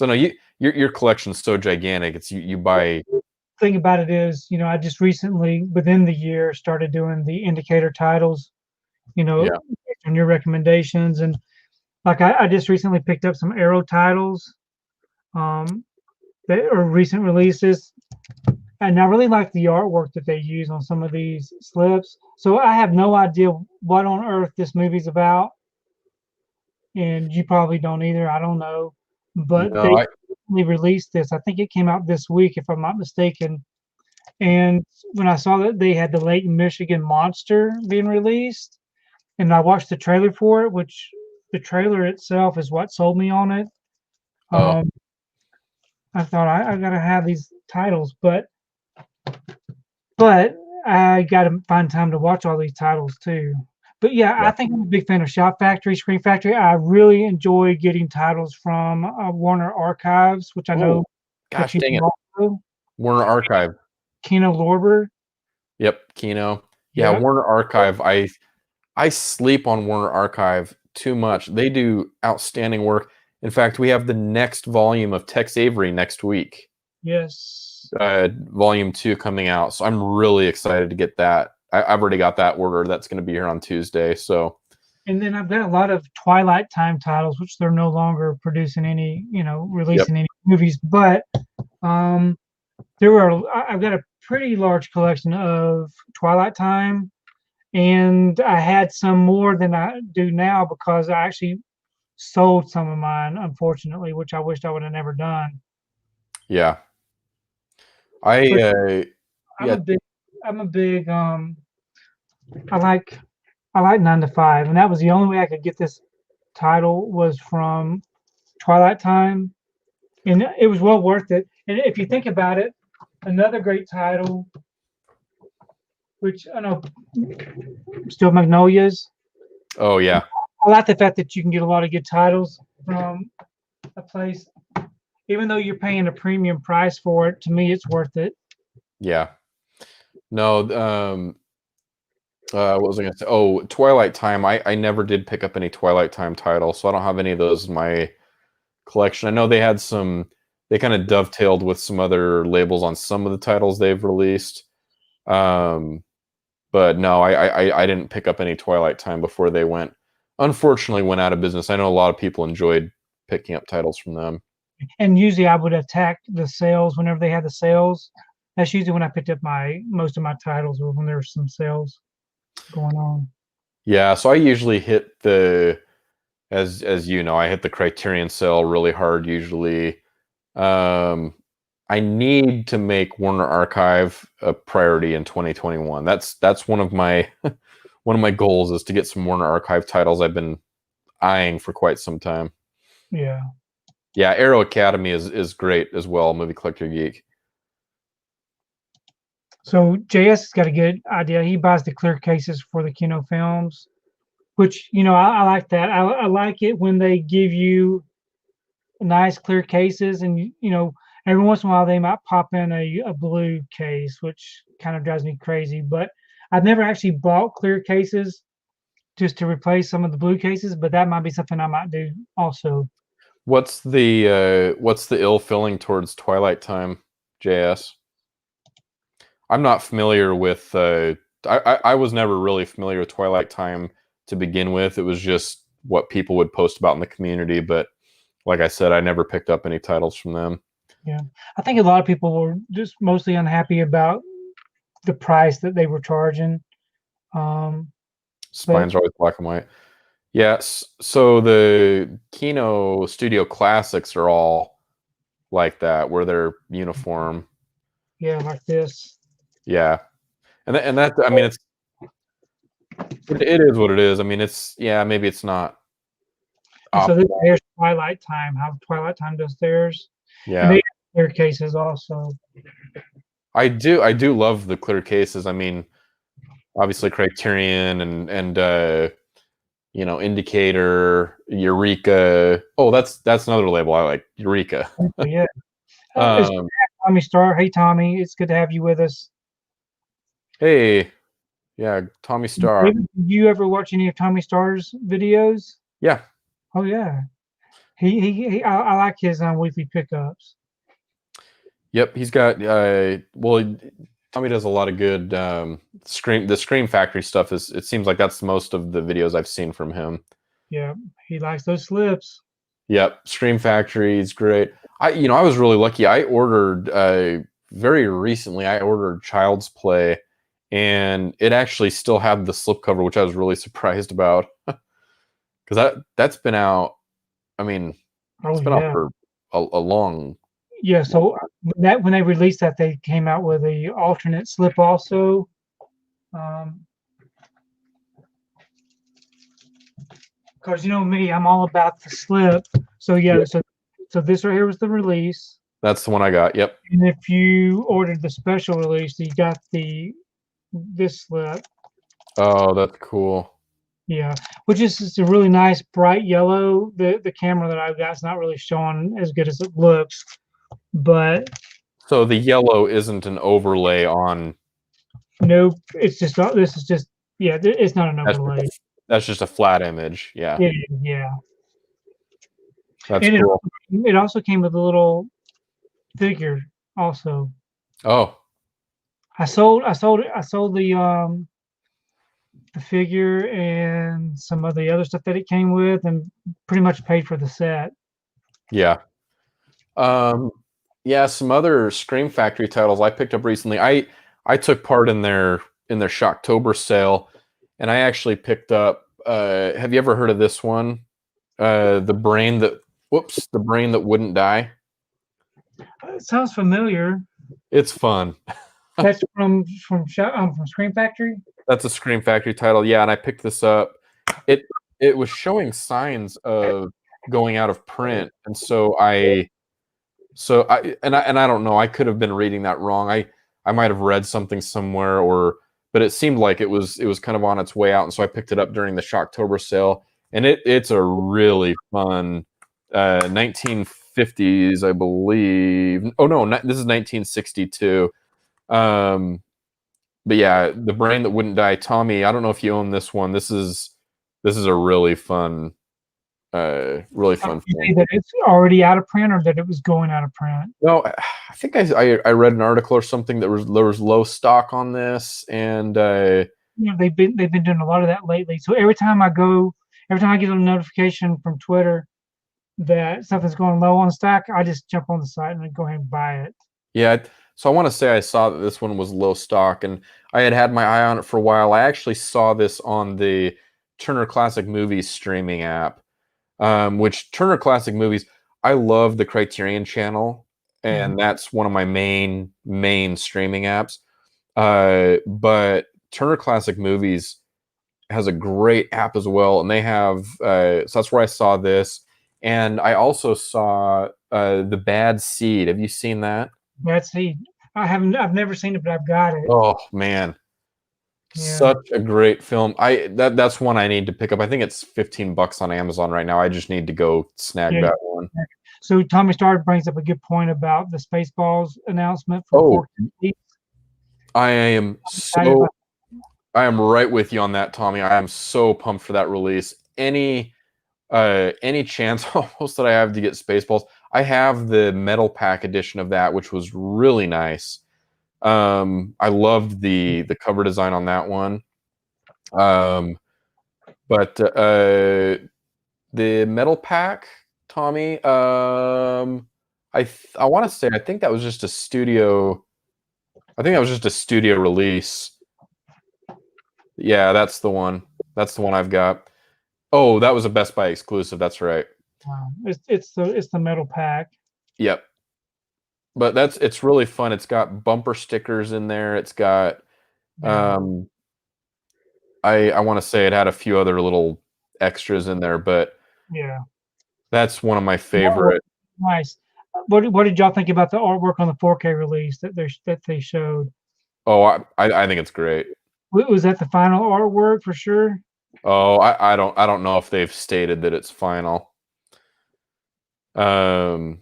I know your collection's so gigantic. It's you buy. The thing about it is, I just recently within the year started doing the indicator titles, based on your recommendations, and like I just recently picked up some Arrow titles that are recent releases, and I really like the artwork that they use on some of these slips. So I have no idea what on earth this movie's about, and you probably don't either. I don't know, but they recently released this. I think it came out this week, if I'm not mistaken. And when I saw that they had the Lake Michigan Monster being released, and I watched the trailer for it, which the trailer itself is what sold me on it. I thought I gotta have these titles, but I gotta find time to watch all these titles too. But yeah, I think I'm a big fan of Shout Factory, Screen Factory. I really enjoy getting titles from Warner Archives, which I know. Gosh dang it! Warner Archive. Kino Lorber. Yep, Kino. Yeah, Warner Archive. I sleep on Warner Archive too much. They do outstanding work. In fact, we have the next volume of Tex Avery next week. Yes. Volume 2 coming out. So I'm really excited to get that. I've already got that order. That's going to be here on Tuesday. So. And then I've got a lot of Twilight Time titles, which they're no longer producing any, releasing any movies. But I've got a pretty large collection of Twilight Time. And I had some more than I do now because I actually sold some of mine, unfortunately, which I wished I would have never done. Yeah. I'm a big I like 9 to 5, and that was the only way I could get this title was from Twilight Time, and it was well worth it. And if you think about it, another great title, which I know, Steel Magnolias. Oh yeah. I like the fact that you can get a lot of good titles from a place, even though you're paying a premium price for it. To me, it's worth it. Yeah. No. What was I going to say? Oh, Twilight Time. I never did pick up any Twilight Time titles, so I don't have any of those in my collection. I know they had some. They kind of dovetailed with some other labels on some of the titles they've released. But no, I didn't pick up any Twilight Time before they unfortunately went out of business. I know a lot of people enjoyed picking up titles from them. And usually I would attack the sales whenever they had the sales. That's usually when I picked up most of my titles, or when there were some sales going on. Yeah, so I usually hit as you know, I hit the Criterion sale really hard usually. I need to make Warner Archive a priority in 2021. That's one of my one of my goals, is to get some Warner Archive titles I've been eyeing for quite some time. Yeah. Yeah, Arrow Academy is great as well, Movie Collector Geek. So JS has got a good idea. He buys the clear cases for the Kino films, which, I like that. I like it when they give you nice clear cases, and every once in a while they might pop in a blue case, which kind of drives me crazy. But I've never actually bought clear cases just to replace some of the blue cases, but that might be something I might do also. What's the ill feeling towards Twilight Time, JS? I'm not familiar with. I was never really familiar with Twilight Time to begin with. It was just what people would post about in the community. But like I said, I never picked up any titles from them. Yeah, I think a lot of people were just mostly unhappy about the price that they were charging. Spines are always black and white. Yes. So the Kino Studio Classics are all like that, where they're uniform. Yeah, like this. Yeah, and that I mean, it is what it is. I mean, maybe it's not. So this here's Twilight Time. How Twilight Time does theirs. Yeah, and they have clear cases also. I do love the clear cases. I mean, obviously Criterion and Indicator, Eureka. Oh, that's another label I like, Eureka. Yeah. Tommy Star. Hey Tommy, it's good to have you with us. Hey, yeah, Tommy Star. Did you ever watch any of Tommy Star's videos? Yeah. Oh yeah. I like his weekly pickups. Yep, he's got Tommy does a lot of good the Scream Factory stuff. It seems like that's most of the videos I've seen from him. Yeah, he likes those slips. Yep, Scream Factory is great. I was really lucky. I ordered very recently. I ordered Child's Play, and it actually still had the slipcover, which I was really surprised about, because that's been out. I mean, it's been out for a long. Yeah, so when they released that, they came out with a alternate slip also. Because me, I'm all about the slip. So yeah, yep. So this right here was the release. That's the one I got. Yep. And if you ordered the special release, you got this slip. Oh, that's cool. Yeah, which is just a really nice bright yellow. The camera that I've got is not really showing as good as it looks, but so the yellow isn't an overlay on. Nope, it's just this is just it's not an overlay. That's just a flat image. Yeah. Yeah. That's cool. It also came with a little figure also. Oh. I sold the figure and some of the other stuff that it came with, and pretty much paid for the set. Yeah. Yeah, some other Scream Factory titles I picked up recently. I took part in their Shocktober sale, and I actually picked up have you ever heard of this one? The Brain That Wouldn't Die. It sounds familiar. It's fun. That's from Scream Factory? That's a Scream Factory title. Yeah, and I picked this up. It was showing signs of going out of print, and I don't know, I could have been reading that wrong. I might have read something somewhere, but it seemed like it was kind of on its way out, and so I picked it up during the Shocktober sale, and it's a really fun 1950s, I believe. Oh no, this is 1962. But yeah, The Brain That Wouldn't Die. Tommy, I don't know if you own this one. This is a really fun Really fun film. That it's already out of print, or that it was going out of print? No, I think I read an article or something that there was low stock on this, and they've been doing a lot of that lately. So every time I get a notification from Twitter that something's going low on stock, I just jump on the site and go ahead and buy it. Yeah, so I want to say I saw that this one was low stock, and I had my eye on it for a while. I actually saw this on the Turner Classic Movies streaming app, which Turner Classic Movies, I love the Criterion channel, and that's one of my main streaming apps. But Turner Classic Movies has a great app as well, and they have so that's where I saw this, and I also saw The Bad Seed. Have you seen that? Bad Seed. I've never seen it, but I've got it. Oh man, such a great film. That's one I need to pick up. I think it's $15 on Amazon right now. I just need to go snag that one. So Tommy Starr brings up a good point about the Spaceballs announcement for 4K. I am right with you on that, Tommy. I am so pumped for that release. Any chance almost that I have to get Spaceballs. I have the metal pack edition of that, which was really nice. I loved the cover design on that one. But the metal pack, Tommy, I want to say I think that was just a studio. I think that was just a studio release. Yeah, that's the one. That's the one I've got. Oh, that was a Best Buy exclusive. That's right. Wow. It's the metal pack. Yep. But it's really fun. It's got bumper stickers in there. It's got I want to say it had a few other little extras in there, but yeah, that's one of my favorite. Nice. What did y'all think about the artwork on the 4K release that they showed? Oh, I think it's great. Was that the final artwork for sure? Oh, I don't know if they've stated that it's final. But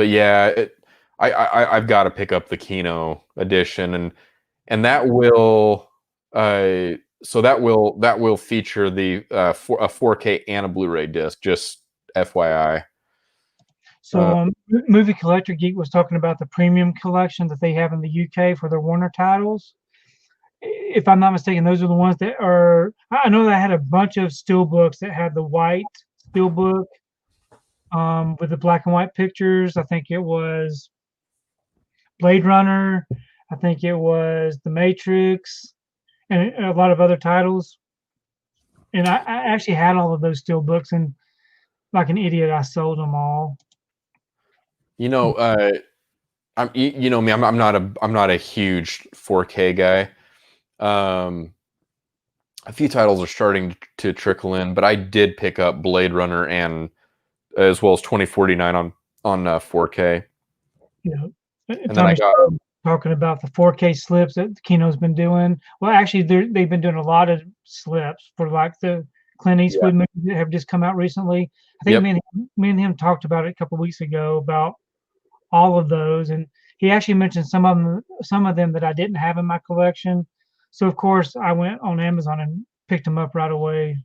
yeah, I've got to pick up the Kino edition, and that will so that will feature the a 4K and a Blu-ray disc. Just FYI. So Movie Collector Geek was talking about the premium collection that they have in the UK for their Warner titles. If I'm not mistaken, those are the ones that are. I know that I had a bunch of steelbooks that had the white steelbook with the black and white pictures. I think it was Blade Runner. I think it was The Matrix, and a lot of other titles. And I actually had all of those steelbooks, and like an idiot, I sold them all. You know, you know me. I'm not a huge 4K guy. A few titles are starting to trickle in, but I did pick up Blade Runner and as well as 2049 on 4K. Yeah, and then I got talking about the 4K slips that Kino's been doing. Well, actually, they've been doing a lot of slips for like the Clint Eastwood movies that have just come out recently. I think me and him talked about it a couple of weeks ago about all of those, and he actually mentioned some of them that I didn't have in my collection. So of course I went on Amazon and picked them up right away.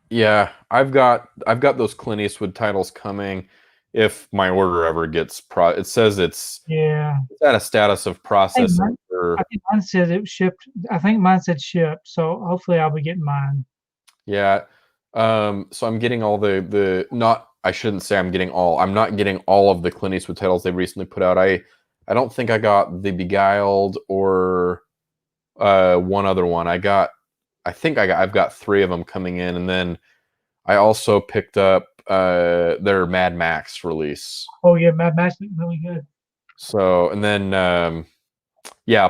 Yeah, I've got those Clint Eastwood titles coming. If my order ever gets it says it's at a status of processing. I think mine said it shipped. I think mine said shipped. So hopefully I'll be getting mine. Yeah. So I'm getting all I shouldn't say I'm getting all. I'm not getting all of the Clint Eastwood titles they recently put out. I don't think I got The Beguiled or one other one. I've got 3 of them coming in, and then I also picked up their Mad Max release. Oh yeah, Mad Max is really good. So, and then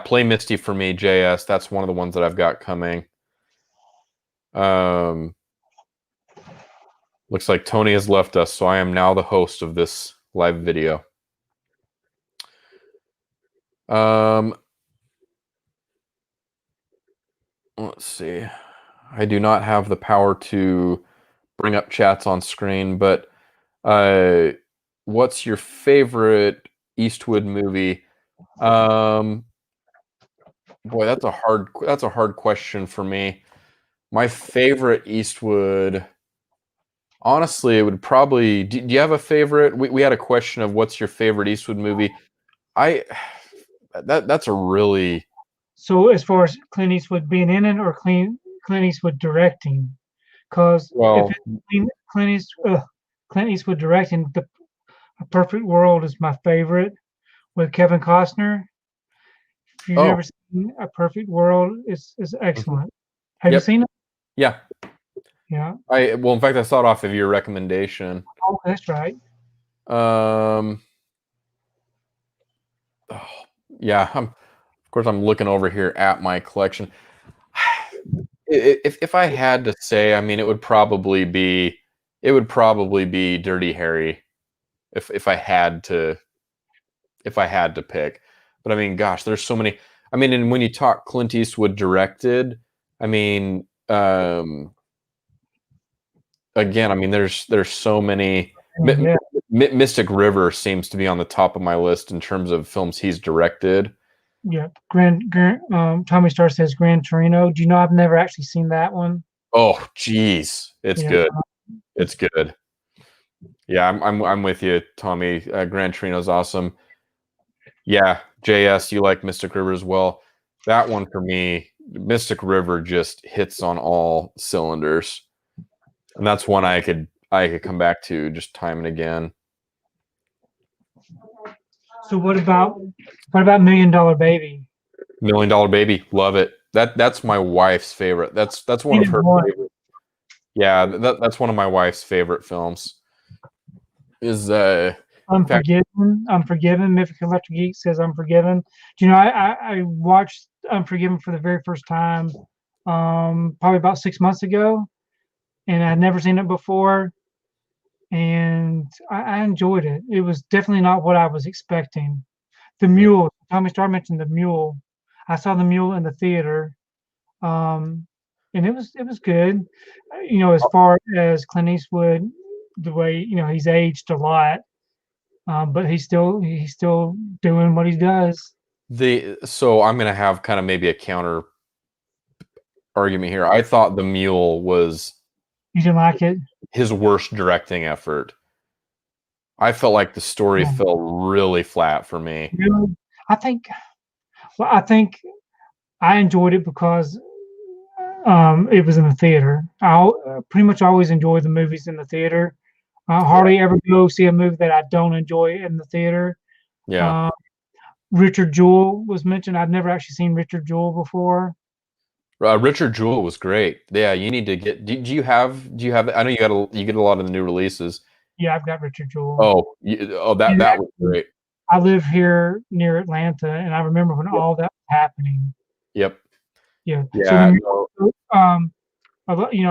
Play Misty for Me, JS. That's one of the ones that I've got coming. Looks like Tony has left us, so I am now the host of this live video. Let's see. I do not have the power to bring up chats on screen, but what's your favorite Eastwood movie? Boy, that's a hard question for me. My favorite Eastwood, Honestly, it would probably. Do you have a favorite? We had a question of what's your favorite Eastwood movie. That's a really. So as far as Clint Eastwood being in it, or Clint Eastwood directing, because if it's Clint Eastwood directing, A Perfect World is my favorite with Kevin Costner. If you've never seen A Perfect World, it's excellent. Have you seen it? Yeah. Yeah. In fact, I saw it off of your recommendation. Oh, that's right. Yeah. Of course, I'm looking over here at my collection. If I had to say, I mean, it would probably be Dirty Harry. If I had to pick. But I mean, gosh, there's so many. I mean, and when you talk Clint Eastwood directed, I mean, again, I mean, there's so many. Yeah. Mystic River seems to be on the top of my list in terms of films he's directed. Yeah. Tommy Star says Gran Torino. Do you know I've never actually seen that one? Oh, geez, it's good. It's good. Yeah, I'm with you, Tommy. Gran Torino's awesome. Yeah, JS, you like Mystic River as well. That one for me, Mystic River just hits on all cylinders, and that's one I could come back to just time and again. So what about $1 Million Baby? $1 Million Baby, love it. That's my wife's favorite. That's one of her favorite. Yeah, that's one of my wife's favorite films. Is Unforgiven. Mythic Collector Geek says Unforgiven. Do you know I watched Unforgiven for the very first time probably about 6 months ago, and I'd never seen it before, and I enjoyed it. It was definitely not what I was expecting. The Mule. Tommy Star mentioned The Mule. I saw The Mule in the theater, and it was good. You know, as far as Clint Eastwood, the way he's aged a lot. But he's still doing what he does. So I'm gonna have kind of maybe a counter argument here. I thought The Mule was. You didn't like it? His worst directing effort. I felt like the story fell really flat for me. Really? I think I enjoyed it because it was in the theater. I pretty much always enjoy the movies in the theater. I hardly ever go see a movie that I don't enjoy in the theater. Yeah. Richard Jewell was mentioned. I've never actually seen Richard Jewell before. Richard Jewell was great. Yeah, you need to get. Do you have? I know you get a lot of the new releases. Yeah, I've got Richard Jewell. That was great. I live here near Atlanta, and I remember when all that was happening. Yep. Yeah. Yeah. So a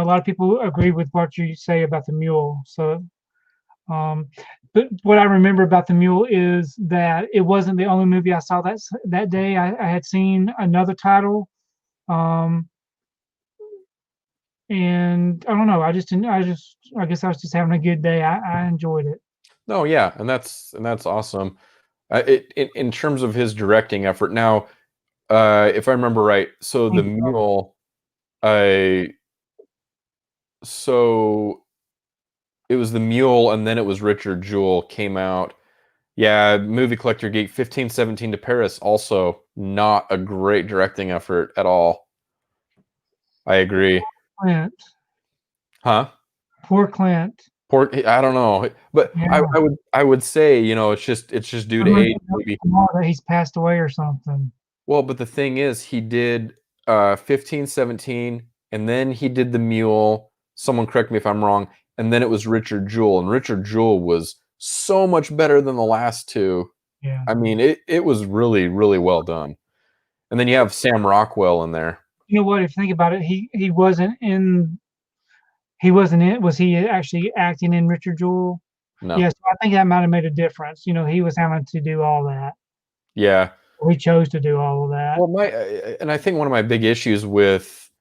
lot of people agree with what you say about the Mule. So, but what I remember about the Mule is that it wasn't the only movie I saw that day. I had seen another title, and I don't know. I guess I was just having a good day. I enjoyed it. No, yeah, and that's awesome. In terms of his directing effort, now, if I remember right, so the Mule, so it was the Mule, and then it was Richard Jewell came out. Yeah, Movie Collector Geek 1517 to Paris, also not a great directing effort at all. I agree. Clint. Huh? Poor Clint. I don't know, but yeah. I would say, it's just due to age, maybe that he's passed away or something. Well, but the thing is, he did 1517, and then he did the Mule. Someone correct me if I'm wrong. And then it was Richard Jewell, and Richard Jewell was so much better than the last two. Yeah. I mean, it was really, really well done. And then you have Sam Rockwell in there. You know what? If you think about it, he wasn't in. Was he actually acting in Richard Jewell? No. Yes, I think that might have made a difference. He was having to do all that. Yeah. We chose to do all of that. Well, and I think one of my big issues with,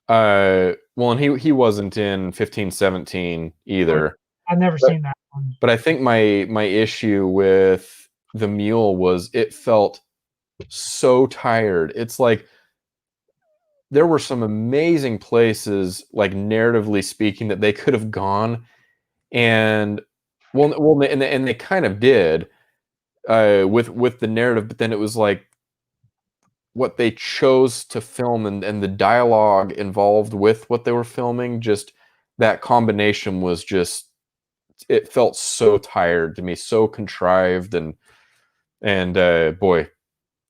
and he wasn't in 1517 either. I've never seen that one. But I think my issue with the Mule was it felt so tired. It's like there were some amazing places, like narratively speaking, that they could have gone, and and they kind of did with the narrative, but then it was like what they chose to film and the dialogue involved with what they were filming, just that combination was just, it felt so tired to me, so contrived, and boy,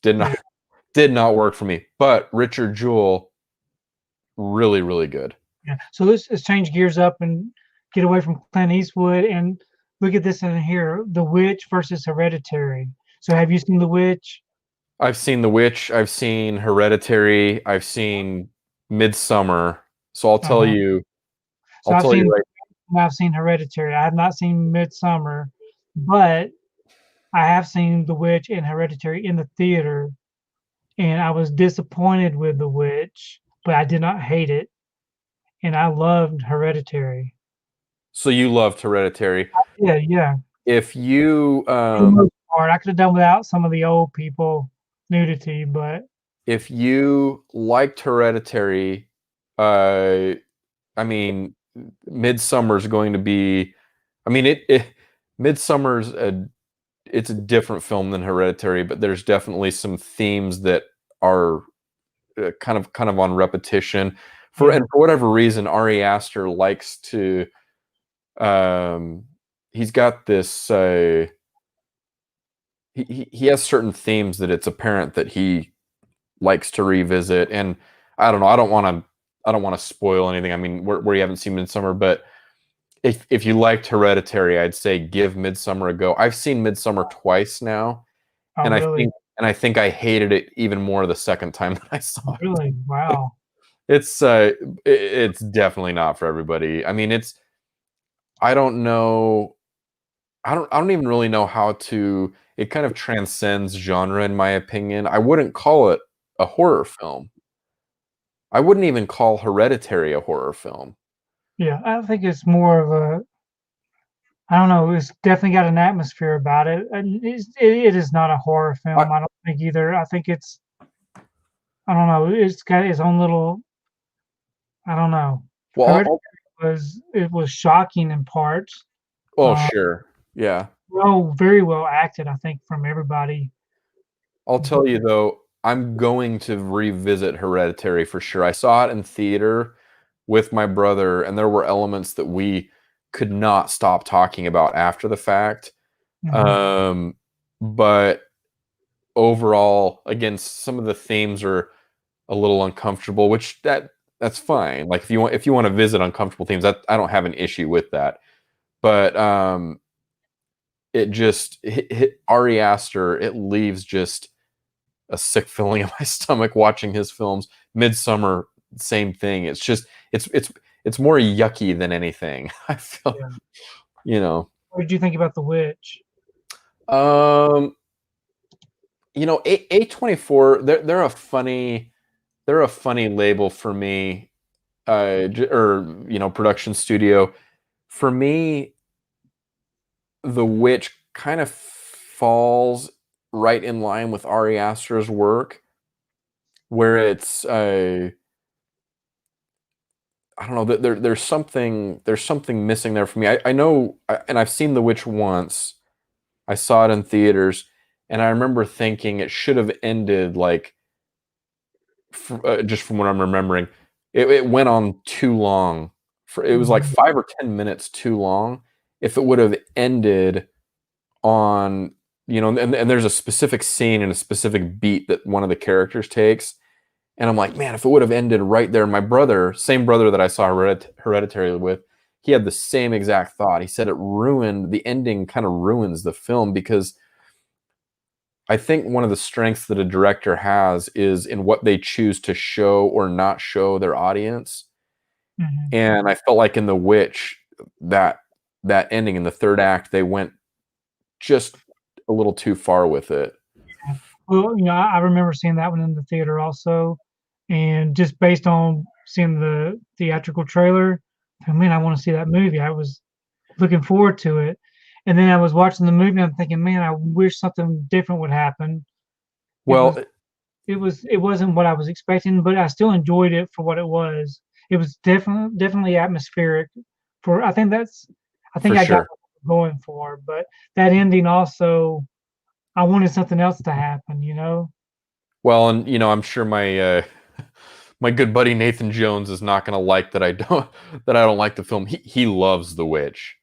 did not work for me. But Richard Jewell, really, really good. Yeah. So let's change gears up and get away from Clint Eastwood and look at this in here: The Witch versus Hereditary. So have you seen The Witch? I've seen The Witch. I've seen Hereditary. I've seen Midsummer. So I'll tell you. So I'll tell you right. I've seen Hereditary. I have not seen Midsummer, but I have seen The Witch and Hereditary in the theater, and I was disappointed with The Witch, but I did not hate it, and I loved Hereditary. So you loved Hereditary. Yeah. If you For the most part, I could have done without some of the old people nudity, but if you liked Hereditary, I mean, Midsummer's going to be. I mean, Midsummer's it's a different film than Hereditary, but there's definitely some themes that are kind of on repetition. And for whatever reason, Ari Aster likes to. He's got this. He has certain themes that it's apparent that he likes to revisit, and I don't know. I don't want to spoil anything. I mean, where you haven't seen Midsummer, but if you liked Hereditary, I'd say give Midsummer a go. I've seen Midsummer twice now, and I think I hated it even more the second time that I saw it. Really? Wow. It's definitely not for everybody. I mean, I don't know. I don't even really know how to. It kind of transcends genre, in my opinion. I wouldn't call it a horror film. I wouldn't even call Hereditary a horror film. Yeah, I think it's more of a. I don't know. It's definitely got an atmosphere about it. And it is not a horror film. I don't think either. I think it's. I don't know. It's got its own little. I don't know. Well, it was shocking in parts. Oh, sure. Yeah. Well, very well acted, I think, from everybody. I'll tell you though, I'm going to revisit Hereditary for sure. I saw it in theater with my brother, and there were elements that we could not stop talking about after the fact. But overall, again, some of the themes are a little uncomfortable, which that's fine. Like if you want to visit uncomfortable themes, I don't have an issue with that. But it just hit Ari Aster. It leaves just a sick feeling in my stomach watching his films. Midsummer, same thing. It's just it's more yucky than anything. I feel, What did you think about The Witch? A24. They're a funny label for me, or production studio. For me, The Witch kind of falls right in line with Ari Aster's work, where it's I don't know, there's something missing there for me. I know, and I've seen The Witch once. I saw it in theaters, and I remember thinking it should have ended like, just from what I'm remembering, it went on too long. It was like 5 or 10 minutes too long. If it would have ended on, and there's a specific scene and a specific beat that one of the characters takes, and I'm like, man, if it would have ended right there. My brother, same brother that I saw Hereditary with, he had the same exact thought. He said the ending kind of ruins the film, because I think one of the strengths that a director has is in what they choose to show or not show their audience. And I felt like in The Witch, that ending in the third act, they went just a little too far with it. Well, I remember seeing that one in the theater also, and just based on seeing the theatrical trailer, man, I want to see that movie. I was looking forward to it, and then I was watching the movie, and I'm thinking, man, I wish something different would happen. Well, it wasn't what I was expecting, but I still enjoyed it for what it was. It was definitely atmospheric. I think that's I think For I got sure. what I'm going for, but that ending also, I wanted something else to happen, you know? Well, and I'm sure my my good buddy Nathan Jones is not going to like that I don't like the film. He loves The Witch.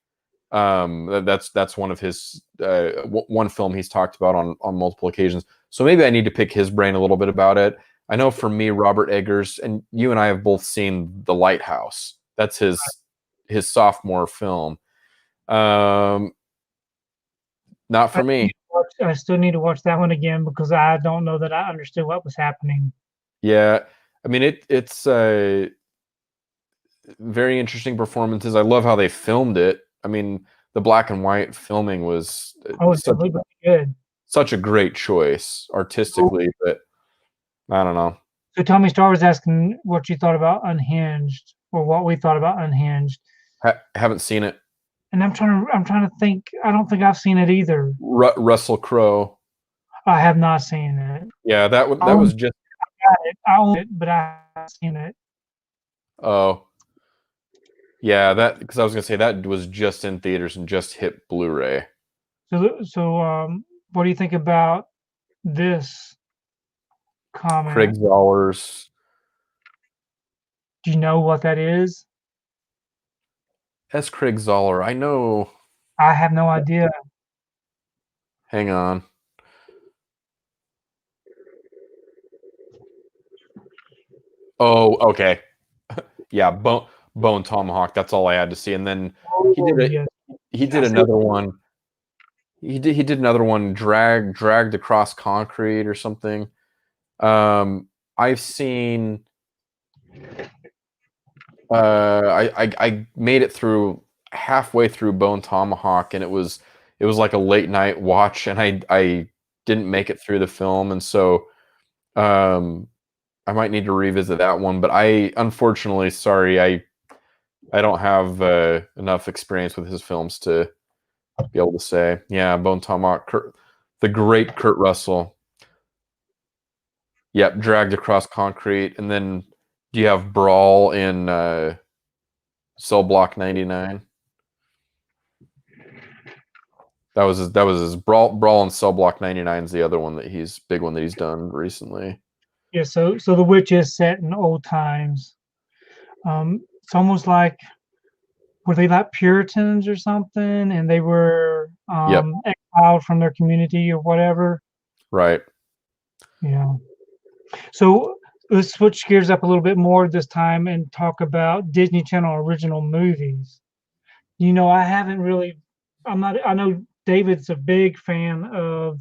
That's one of his one film he's talked about on multiple occasions. So maybe I need to pick his brain a little bit about it. I know for me, Robert Eggers, and you and I have both seen The Lighthouse. That's his sophomore film. Not for me. I still need to watch that one again because I don't know that I understood what was happening. Yeah, I mean it's very interesting performances. I love how they filmed it. I mean, the black and white filming was Oh, it's really good. such a great choice artistically, but I don't know. So Tommy Star was asking what you thought about Unhinged, or what we thought about Unhinged. Haven't seen it. And I'm trying to think. I don't think I've seen it either. Russell Crowe. I have not seen it. Yeah, that was just. I got it. I own it, but I haven't seen it. Oh, yeah, because I was gonna say that was just in theaters and just hit Blu-ray. So, what do you think about this comment? Craig Zahler's. Do you know what that is? That's Craig Zahler. I know. I have no idea. Hang on. Oh, okay. Yeah, Bone Tomahawk. That's all I had to see, and then he did it. Yes. He did another one. He did another one. Dragged Across Concrete or something. I've seen. I made it through halfway through Bone Tomahawk, and it was like a late night watch, and I didn't make it through the film, and so I might need to revisit that one. But I unfortunately, sorry, I don't have enough experience with his films to be able to say. Yeah, Bone Tomahawk, the great Kurt Russell. Yep, Dragged Across Concrete, and then do you have Brawl in Cell Block 99? That was his Brawl in Cell Block 99 is the other one that big one that he's done recently. Yeah, so The Witch is set in old times. It's almost like, were they like Puritans or something, and they were exiled from their community or whatever? Right. Yeah. So let's switch gears up a little bit more this time and talk about Disney Channel original movies. You know, I haven't really. I know David's a big fan of.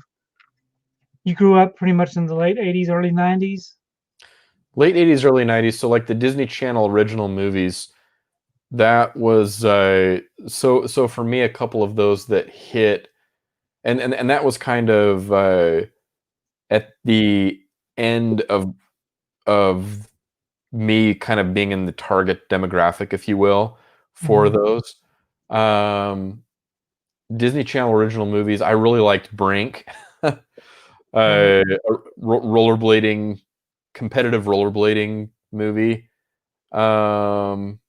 You grew up pretty much in the late '80s, early '90s. Late '80s, early '90s. So like the Disney Channel original movies. That was so for me, a couple of those that hit, and that was kind of at the end of me kind of being in the target demographic, if you will, for those. Disney Channel original movies. I really liked Brink, rollerblading, competitive rollerblading movie. I'm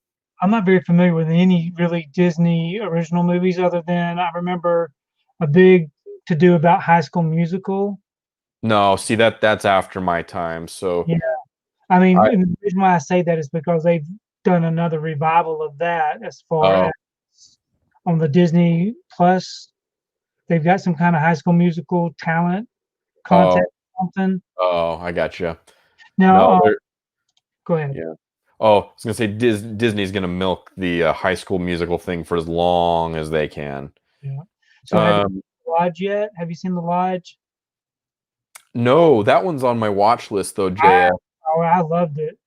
not very familiar with any really Disney original movies other than I remember a big to do about High School Musical. No, see that's after my time. So yeah, I mean, the reason why I say that is because they've done another revival of that as far as on the Disney Plus. They've got some kind of High School Musical talent content or something. Oh, I gotcha. Now, go ahead. Yeah. Oh, I was gonna say Disney's gonna milk the High School Musical thing for as long as they can. Yeah. So have you seen The Lodge yet? Have you seen The Lodge? No, that one's on my watch list though, JF. I loved it.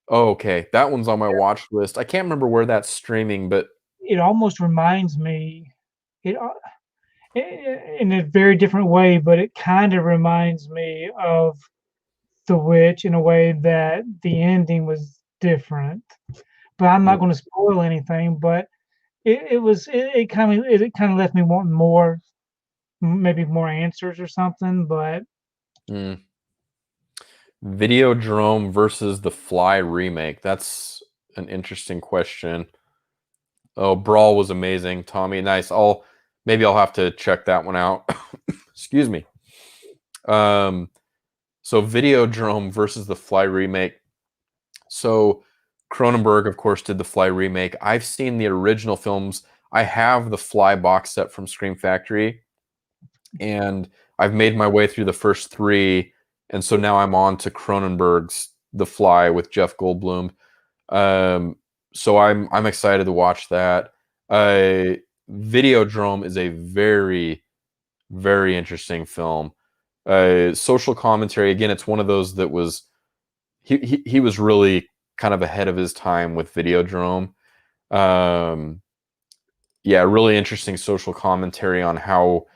Oh, okay, that one's on my watch list. I can't remember where that's streaming, but it almost reminds me, it in a very different way, but it kind of reminds me of The Witch in a way that the ending was different. But I'm not going to spoil anything. But it kind of left me wanting more, maybe more answers or something. But Videodrome versus The Fly remake. That's an interesting question. Oh, Brawl was amazing, Tommy. Nice. Maybe I'll have to check that one out. Excuse me. So Videodrome versus the Fly remake. So Cronenberg, of course, did the Fly remake. I've seen the original films. I have the Fly box set from Scream Factory, and I've made my way through the first three, and so now I'm on to Cronenberg's The Fly with Jeff Goldblum. So I'm excited to watch that. Videodrome is a very, very interesting film. Social commentary, again, it's one of those that was he was really kind of ahead of his time with Videodrome. Yeah, really interesting social commentary on how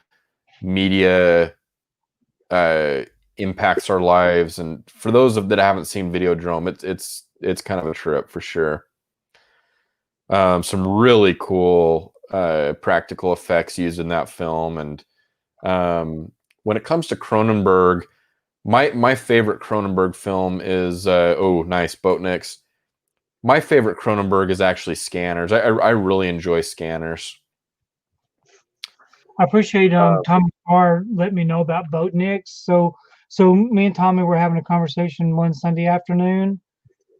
media impacts our lives. And for those that haven't seen Videodrome, it's kind of a trip for sure. Some really cool practical effects used in that film. And when it comes to Cronenberg, my favorite Cronenberg film is nice Boatniks. My favorite Cronenberg is actually Scanners. I really enjoy Scanners. I appreciate Tommy Carr letting me know about Boatniks. So me and Tommy were having a conversation one Sunday afternoon.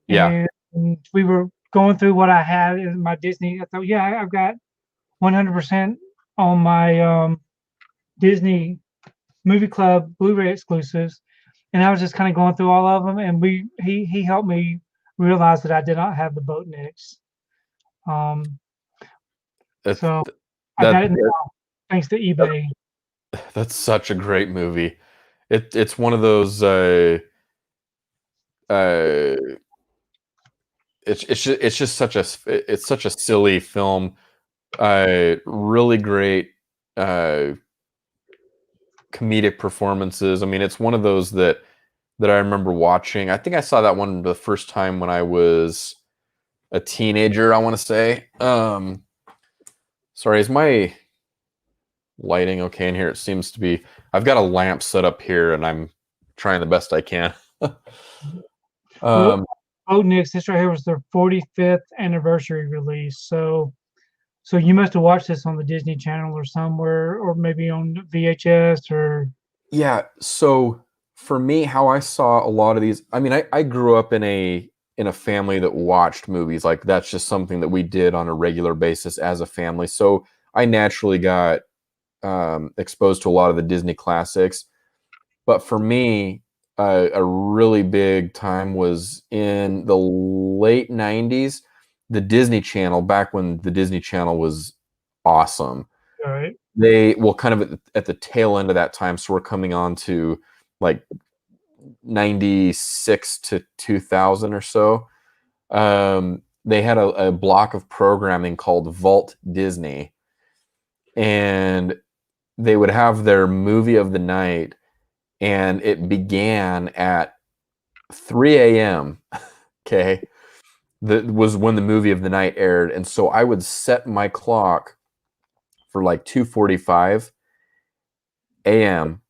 Yeah. And we were going through what I had in my Disney. I thought, yeah, I've got 100% on my Disney Movie Club Blu-ray exclusives, and I was just kind of going through all of them. And he helped me realize that I did not have the Boatniks. So I got it now, thanks to eBay. That's such a great movie. It's one of those. It's just such a silly film. Really great comedic performances. I mean, it's one of those that I remember watching. I think I saw that one the first time when I was a teenager, I want to say. Sorry, is my lighting okay in here? It seems to be. I've got a lamp set up here, and I'm trying the best I can. Boatniks, this right here was their 45th anniversary release. So you must have watched this on the Disney Channel or somewhere, or maybe on VHS or. Yeah. So for me, how I saw a lot of these, I mean, I grew up in a family that watched movies. Like that's just something that we did on a regular basis as a family. So I naturally got exposed to a lot of the Disney classics. But for me, a really big time was in the late 90s, the Disney Channel, back when the Disney Channel was awesome. All right. They, well, kind of at the tail end of that time, so we're coming on to like 96 to 2000 or so. They had a block of programming called Vault Disney, and they would have their movie of the night, and it began at 3 a.m. Okay, that was when the movie of the night aired, and so I would set my clock for like 2:45 a.m.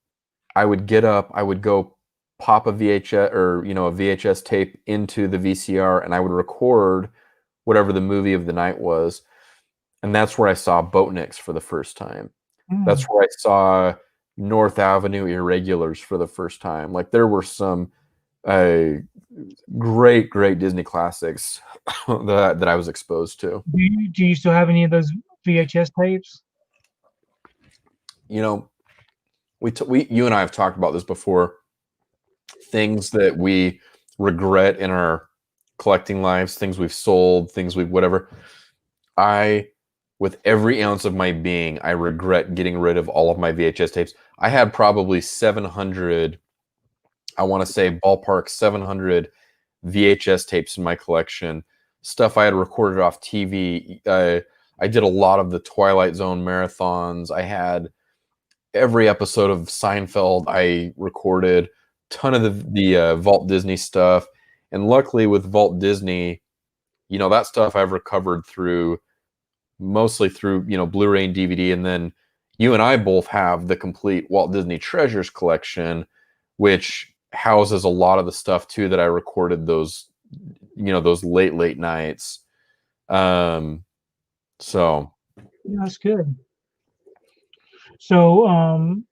I would get up, I would go pop a VHS or a VHS tape into the VCR, and I would record whatever the movie of the night was, and that's where I saw Boatniks for the first time. That's where I saw North Avenue Irregulars for the first time. Like there were some great Disney classics that I was exposed to. Do you still have any of those VHS tapes? You know, you and I have talked about this before. Things that we regret in our collecting lives, things we've sold, things we've whatever. With every ounce of my being, I regret getting rid of all of my VHS tapes. I had probably 700, I want to say ballpark 700 VHS tapes in my collection. Stuff I had recorded off TV. I did a lot of the Twilight Zone marathons. I had every episode of Seinfeld I recorded, ton of the Vault Disney stuff. And luckily with Vault Disney, that stuff I've recovered mostly through Blu-ray and DVD. And then you and I both have the complete Walt Disney Treasures collection, which houses a lot of the stuff too that I recorded those late nights. So that's good. So, I'm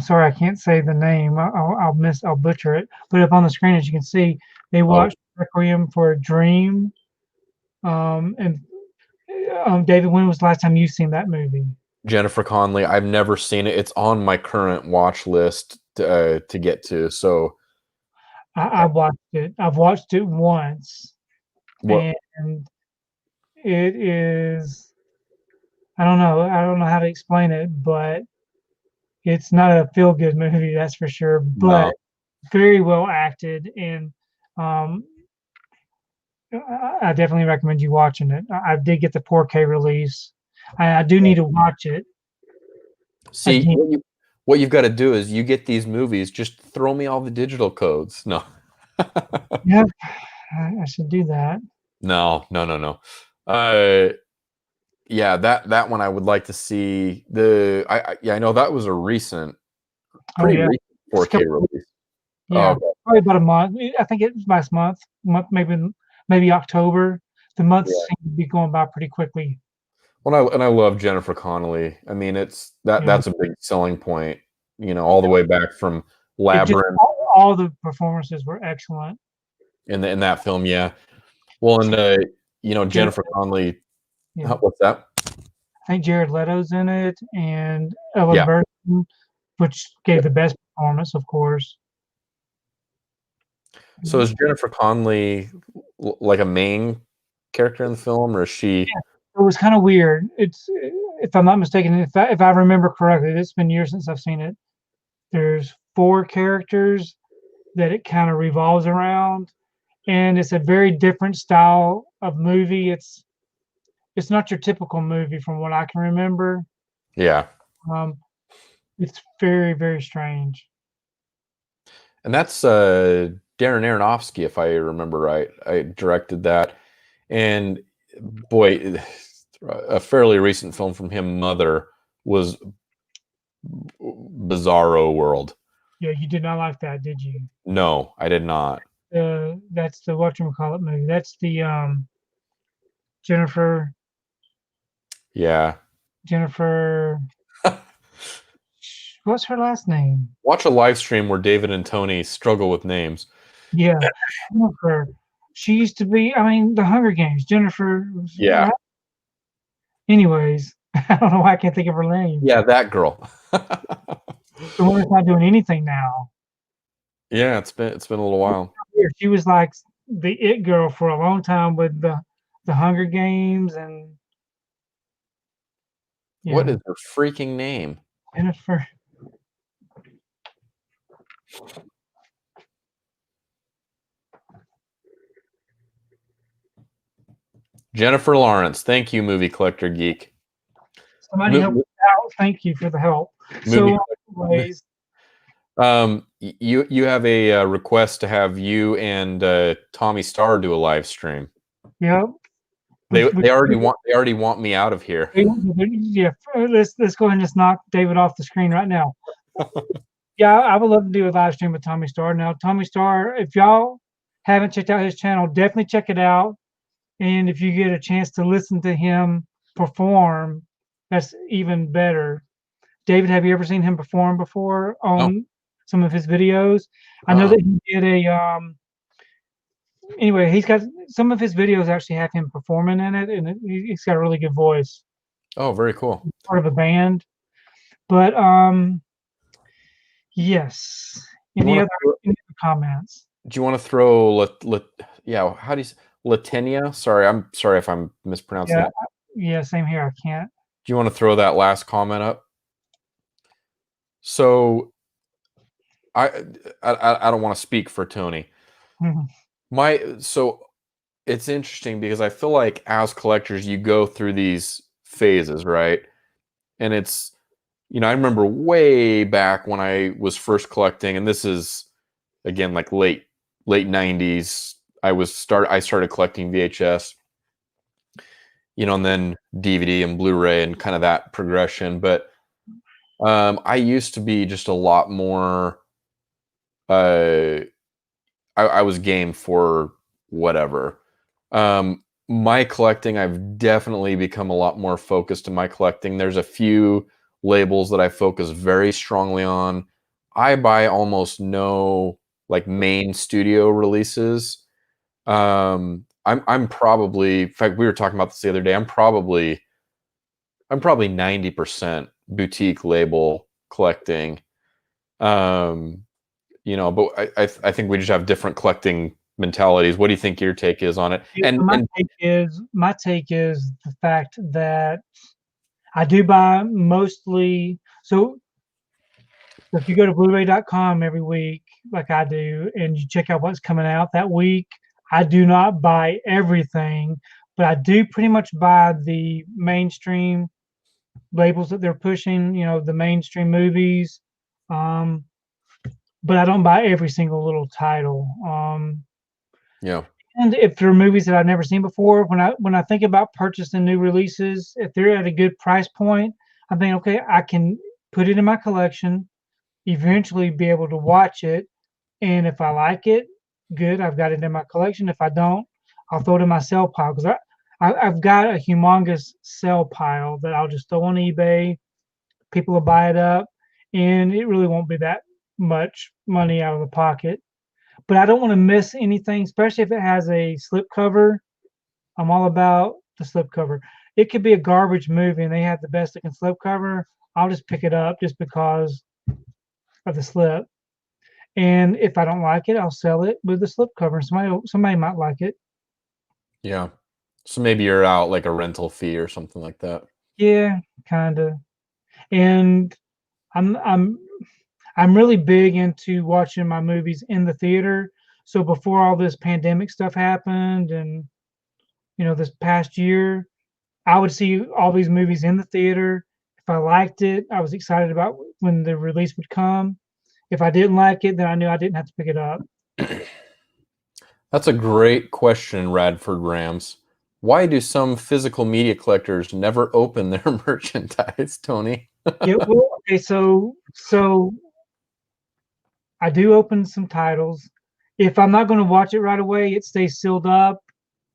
sorry, I can't say the name. I'll butcher it. Put it up on the screen as you can see. They watched Requiem for a Dream. And David, when was the last time you've seen that movie? Jennifer Connelly, I've never seen it. It's on my current watch list to get to. So I've watched it. I've watched it once, what? and it is. I don't know. I don't know how to explain it, but it's not a feel-good movie, that's for sure. But No. very well acted, and um, I definitely recommend you watching it. I did get the 4K release. I do need to watch it. See, what you've got to do is you get these movies, just throw me all the digital codes. No. Yeah, I should do that. No. Yeah, that one I would like to see. I know that was a pretty recent 4K release. Yeah, probably about a month. I think it was last month, maybe October. The months seem to be going by pretty quickly. Well, I love Jennifer Connelly. I mean, that's a big selling point. All the way back from Labyrinth. All the performances were excellent in that film. Yeah. Well, and Jennifer Connelly. Yeah. What's that? I think Jared Leto's in it, and Ellen Burstyn, which gave the best performance, of course. So is Jennifer Connelly like a main character in the film, or is she? Yeah, it was kind of weird. It's, if I'm not mistaken, if I remember correctly, it's been years since I've seen it. There's 4 characters that it kind of revolves around, and it's a very different style of movie. It's not your typical movie from what I can remember. Yeah. It's very, very strange. And that's Darren Aronofsky, if I remember right. I directed that, and boy, a fairly recent film from him, Mother, was bizarro world. Yeah, you did not like that, did you? No, I did not. That's the whatchamacallit movie. That's the Jennifer. Yeah. Jennifer. What's her last name? Watch a live stream where David and Tony struggle with names. Yeah, Jennifer. She used to be. I mean, The Hunger Games. Jennifer. Yeah. Right? Anyways, I don't know why I can't think of her name. Yeah, that girl. The one that's not doing anything now. Yeah, it's been a little while. She was like the it girl for a long time with the Hunger Games and. Yeah. What is her freaking name? Jennifer. Jennifer Lawrence. Thank you, movie collector geek. Somebody help out. Thank you for the help. So, anyways, you have a request to have you and Tommy Starr do a live stream. Yep. They already want me out of here. Yeah, let's go ahead and just knock David off the screen right now. Yeah, I would love to do a live stream with Tommy Starr. Now, Tommy Starr, if y'all haven't checked out his channel, definitely check it out. And if you get a chance to listen to him perform, that's even better. David, have you ever seen him perform before on some of his videos? I know that he did a anyway, he's got some of his videos actually have him performing in it, and he's got a really good voice. Oh, very cool. He's part of a band. But yes. Any other comments? Do you want to throw how do you Latenia? I'm sorry if I'm mispronouncing that. Yeah, same here. I can't. Do you want to throw that last comment up? So I don't want to speak for Tony. So it's interesting because I feel like as collectors you go through these phases, right? And it's I remember way back when I was first collecting, and this is again like late 90s. I started collecting VHS, and then DVD and Blu-ray and kind of that progression. But I used to be just a lot more. I was game for whatever. My collecting, I've definitely become a lot more focused in my collecting. There's a few labels that I focus very strongly on. I buy almost no like main studio releases. I'm probably, in fact, we were talking about this the other day. I'm probably 90% boutique label collecting. You know, but I think we just have different collecting mentalities. What do you think your take is on it? And my take is the fact that I do buy mostly. So if you go to Blu-ray.com every week, like I do, and you check out what's coming out that week, I do not buy everything, but I do pretty much buy the mainstream labels that they're pushing. You know, the mainstream movies. But I don't buy every single little title. Yeah. And if there are movies that I've never seen before, when I think about purchasing new releases, if they're at a good price point, I think, okay, I can put it in my collection, eventually be able to watch it, and if I like it, good, I've got it in my collection. If I don't, I'll throw it in my sell pile because I've got a humongous sell pile that I'll just throw on eBay. People will buy it up, and it really won't be that much money out of the pocket. But I don't want to miss anything, especially if it has a slipcover. I'm all about the slipcover. It could be a garbage movie and they have the best looking slipcover. I'll just pick it up just because of the slip. And if I don't like it, I'll sell it with the slipcover. Somebody might like it. Yeah. So maybe you're out like a rental fee or something like that. Yeah, kind of. And I'm really big into watching my movies in the theater. So before all this pandemic stuff happened and this past year, I would see all these movies in the theater. If I liked it, I was excited about when the release would come. If I didn't like it, then I knew I didn't have to pick it up. That's a great question, Radford Rams. Why do some physical media collectors never open their merchandise, Tony? Yeah, well, okay, so I do open some titles. If I'm not going to watch it right away, it stays sealed up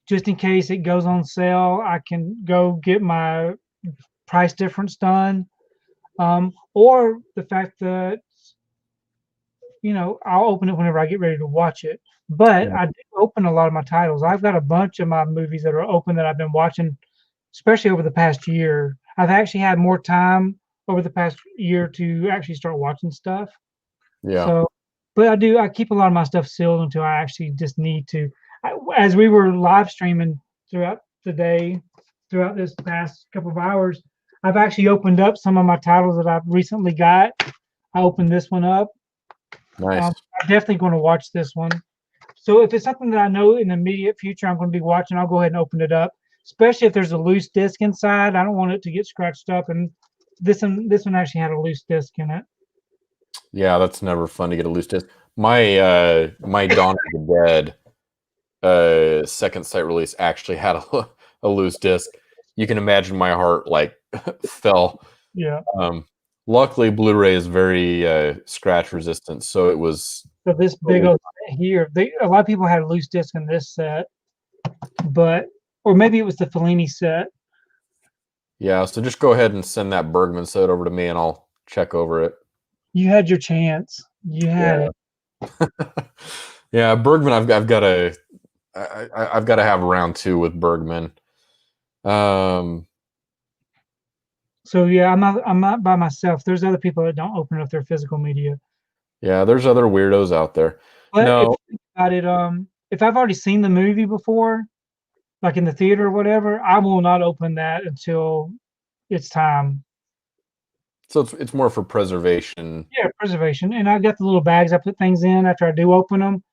just in case it goes on sale. I can go get my price difference done. Or the fact that, I'll open it whenever I get ready to watch it. But I do open a lot of my titles. I've got a bunch of my movies that are open that I've been watching, especially over the past year. I've actually had more time over the past year to actually start watching stuff. Yeah. So, but I keep a lot of my stuff sealed until I actually just need to. As we were live streaming throughout the day, throughout this past couple of hours, I've actually opened up some of my titles that I've recently got. I opened this one up. Nice. I'm definitely going to watch this one. So if it's something that I know in the immediate future I'm going to be watching, I'll go ahead and open it up. Especially if there's a loose disc inside, I don't want it to get scratched up. And this one actually had a loose disc in it. Yeah, that's never fun to get a loose disc. My Dawn of the Dead second sight release actually had a loose disc. You can imagine my heart like fell. Yeah. Luckily, Blu-ray is very scratch resistant, so it was. So this big old set here, a lot of people had a loose disc in this set, or maybe it was the Fellini set. Yeah, so just go ahead and send that Bergman set over to me, and I'll check over it. You had your chance. You had it. Yeah, Bergman. I've got to have round 2 with Bergman. So yeah, I'm not by myself. There's other people that don't open up their physical media. Yeah, there's other weirdos out there. But if you think about it, if I've already seen the movie before, like in the theater or whatever, I will not open that until it's time. So it's more for preservation. Yeah, preservation. And I got the little bags I put things in after I do open them.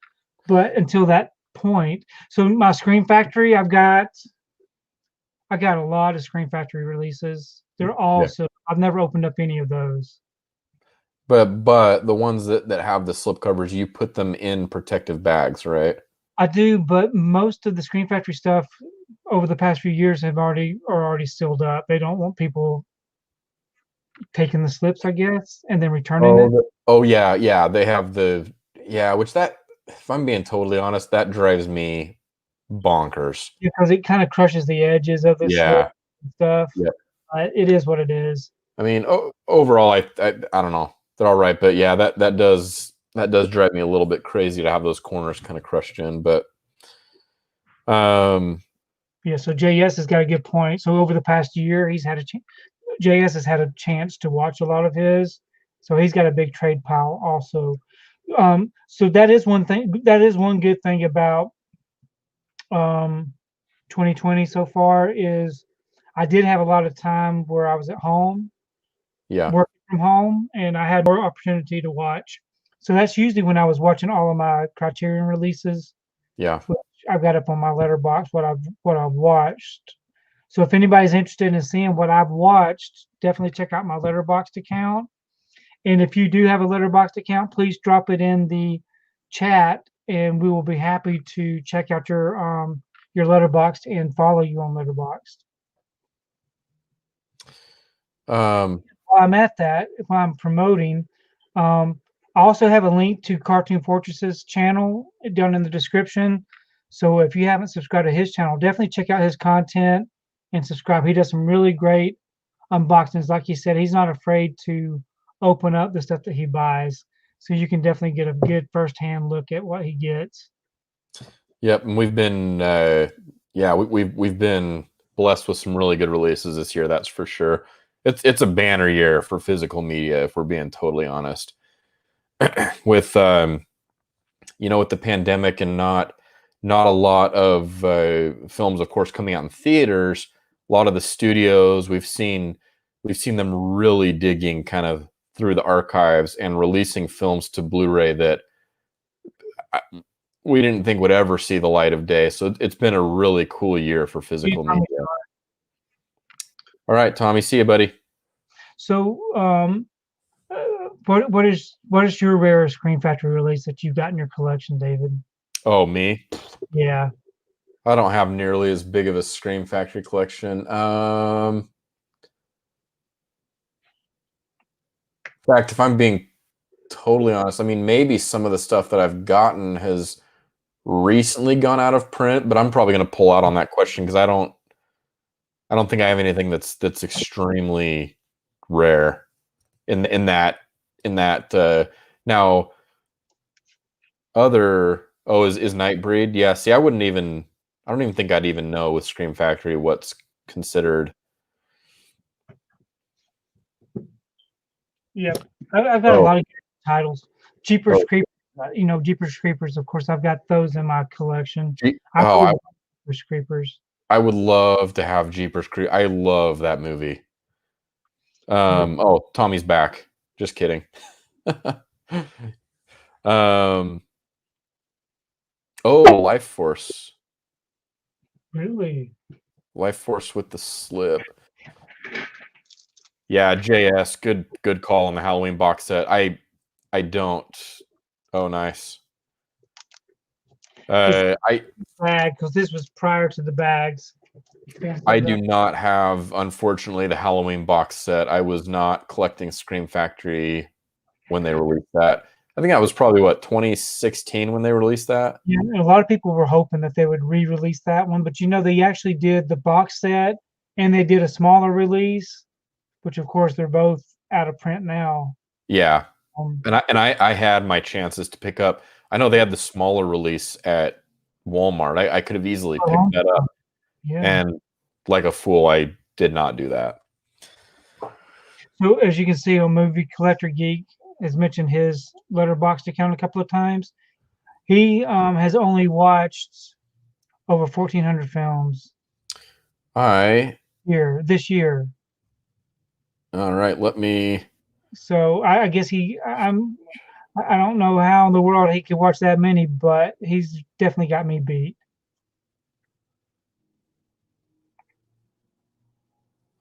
But until that point, so my Scream Factory, I got a lot of Scream Factory releases. They're all I've never opened up any of those. But the ones that have the slipcovers, you put them in protective bags, right? I do, but most of the Scream Factory stuff over the past few years are already sealed up. They don't want people taking the slips, I guess, and then returning it. Oh yeah, they have which that, if I'm being totally honest, that drives me bonkers. Because it kind of crushes the edges of the slip and stuff. Yeah. It is what it is. I mean, overall, I don't know. They're all right, but yeah, that does drive me a little bit crazy to have those corners kind of crushed in. But yeah, so JS has got a good point. So over the past year, he's had JS has had a chance to watch a lot of his, so he's got a big trade pile also. So that is one thing. That is one good thing about 2020 so far is I did have a lot of time where I was at home, working from home, and I had more opportunity to watch. So that's usually when I was watching all of my Criterion releases. Yeah. Which I've got up on my Letterboxd what I've watched. So if anybody's interested in seeing what I've watched, definitely check out my Letterboxd account. And if you do have a Letterboxd account, please drop it in the chat, and we will be happy to check out your Letterboxd and follow you on Letterboxd. While I'm at that, if I'm promoting, I also have a link to Cartoon Fortress's channel down in the description. So if you haven't subscribed to his channel, definitely check out his content and subscribe. He does some really great unboxings. Like he said, he's not afraid to open up the stuff that he buys. So you can definitely get a good firsthand look at what he gets. Yep, and we've been we've been blessed with some really good releases this year, that's for sure. It's a banner year for physical media, if we're being totally honest. With with the pandemic and not a lot of films, of course, coming out in theaters. A lot of the studios we've seen them really digging kind of through the archives and releasing films to Blu-ray that we didn't think would ever see the light of day. So it's been a really cool year for physical media. All right, Tommy, see you, buddy. So, what is your rarest Scream Factory release that you've got in your collection, David? Oh, me? Yeah. I don't have nearly as big of a Scream Factory collection. In fact, if I'm being totally honest, I mean, maybe some of the stuff that I've gotten has recently gone out of print, but I'm probably going to pull out on that question because I don't think I have anything that's extremely rare in that now other is Nightbreed. Yeah, see, I don't even think I'd even know with Scream Factory what's considered. Yeah, I've got a lot of titles. Jeepers Creepers, Jeepers Creepers. Of course, I've got those in my collection. Jeepers Creepers. I would love to have Jeepers Creepers. I love that movie. Tommy's back. Just kidding. Life Force. Really? Life Force with the slip. Yeah, JS, good call on the Halloween box set. I don't. Oh, nice. Bag, because this was prior to the bags. I do not have, unfortunately, the Halloween box set. I was not collecting Scream Factory when they released that. I think that was probably 2016 when they released that. Yeah, a lot of people were hoping that they would re-release that one, but they actually did the box set and they did a smaller release, which of course they're both out of print now. Yeah, and I had my chances to pick up. I know they had the smaller release at Walmart. I could have easily picked that up. Yeah. And like a fool, I did not do that. So as you can see on Movie Collector Geek has mentioned his Letterboxd account a couple of times. He has only watched over 1,400 films. This year. All right, let me. So I guess I don't know how in the world he could watch that many, but he's definitely got me beat.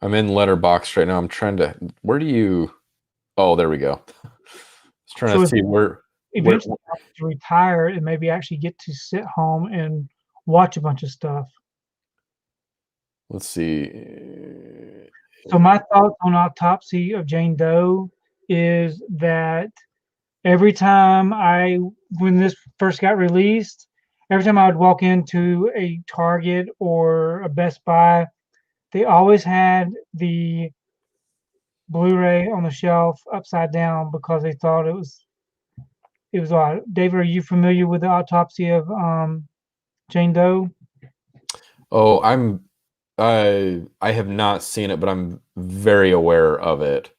I'm in Letterboxd right now. I'm trying to. Where do you? Oh, there we go. I was trying to see where. Eventually, to retire and maybe actually get to sit home and watch a bunch of stuff. Let's see. So my thoughts on Autopsy of Jane Doe is that every time when this first got released, every time I would walk into a Target or a Best Buy, they always had the Blu-ray on the shelf upside down because they thought it was odd. David, are you familiar with the autopsy of Jane Doe? Oh, I have not seen it, but I'm very aware of it.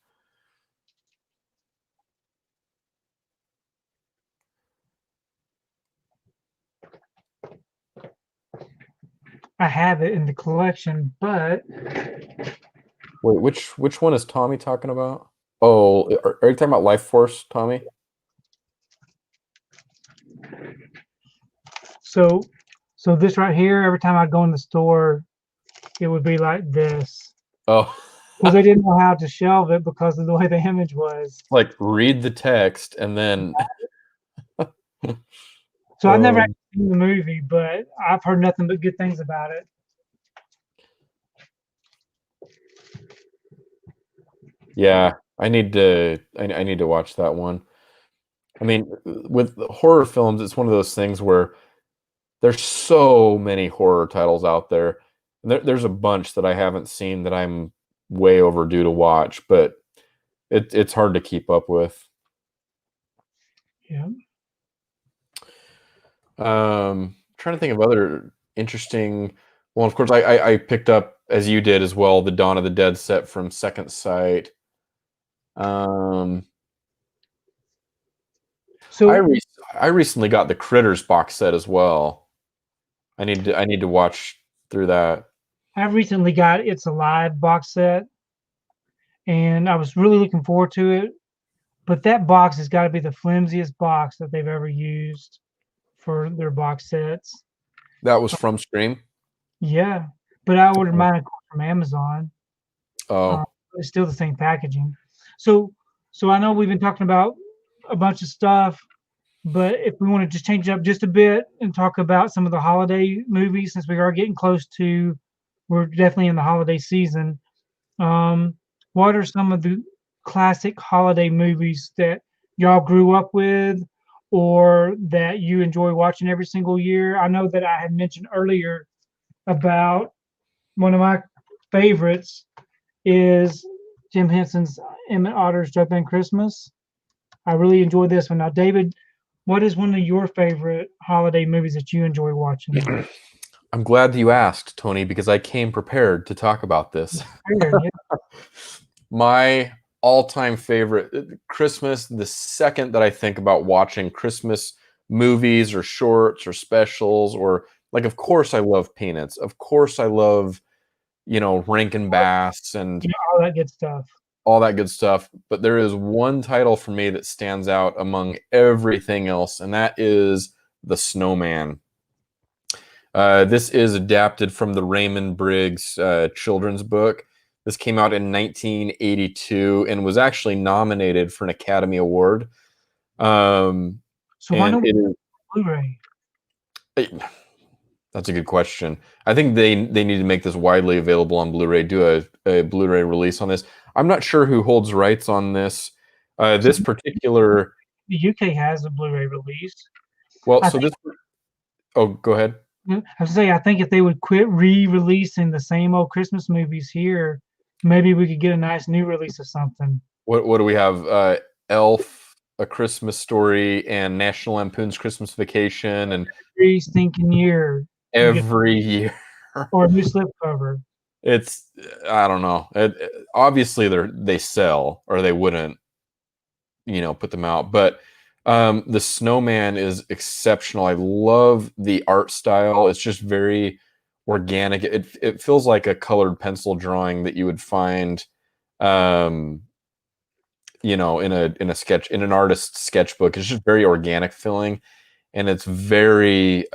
I have it in the collection, but wait, which one is Tommy talking about? Oh, are you talking about Life Force, Tommy? So this right here, every time I'd go in the store, it would be like this. Oh. Because they didn't know how to shelve it because of the way the image was. Like, read the text and then... So I've never seen the movie, but I've heard nothing but good things about it. Yeah, I need to watch that one. I mean, with horror films, it's one of those things where there's so many horror titles out there. There's a bunch that I haven't seen that I'm way overdue to watch, but it's hard to keep up with. Yeah. Trying to think of other interesting. Well, of course, I picked up, as you did as well, the Dawn of the Dead set from Second Sight. So I recently got the Critters box set as well. I need to watch through that. I recently got It's Alive box set, and I was really looking forward to it. But that box has got to be the flimsiest box that they've ever used for their box sets. That was from Scream? Yeah, but I ordered mine from Amazon. Oh. It's still the same packaging. So I know we've been talking about a bunch of stuff, but if we want to just change it up just a bit and talk about some of the holiday movies, since we are getting close to, we're definitely in the holiday season. What are some of the classic holiday movies that y'all grew up with or that you enjoy watching every single year? I know that I had mentioned earlier about one of my favorites is Jim Henson's Emmett Otter's Dope and Christmas. I really enjoy this one. Now, David, what is one of your favorite holiday movies that you enjoy watching? I'm glad that you asked, Tony, because I came prepared to talk about this. My all-time favorite Christmas, the second that I think about watching Christmas movies or shorts or specials, or like, of course I love Peanuts. Of course I love, Rankin Bass and all that good stuff. All that good stuff. But there is one title for me that stands out among everything else, and that is The Snowman. This is adapted from the Raymond Briggs children's book. This came out in 1982 and was actually nominated for an Academy Award. So why not Blu-ray? That's a good question. I think they need to make this widely available on Blu-ray, do a Blu-ray release on this. I'm not sure who holds rights on this. This particular... The UK has a Blu-ray release. Well, Oh, go ahead. I was say, I think if they would quit re-releasing the same old Christmas movies here, maybe we could get a nice new release of something. What do we have? Elf, A Christmas Story, and National Lampoon's Christmas Vacation, and every stinking year. Every year. Or a new slipcover. It's, I don't know. Obviously, they sell, or they wouldn't, put them out. But The Snowman is exceptional. I love the art style. It's just very organic. It feels like a colored pencil drawing that you would find, in a sketch, in an artist's sketchbook. It's just very organic feeling, and it's very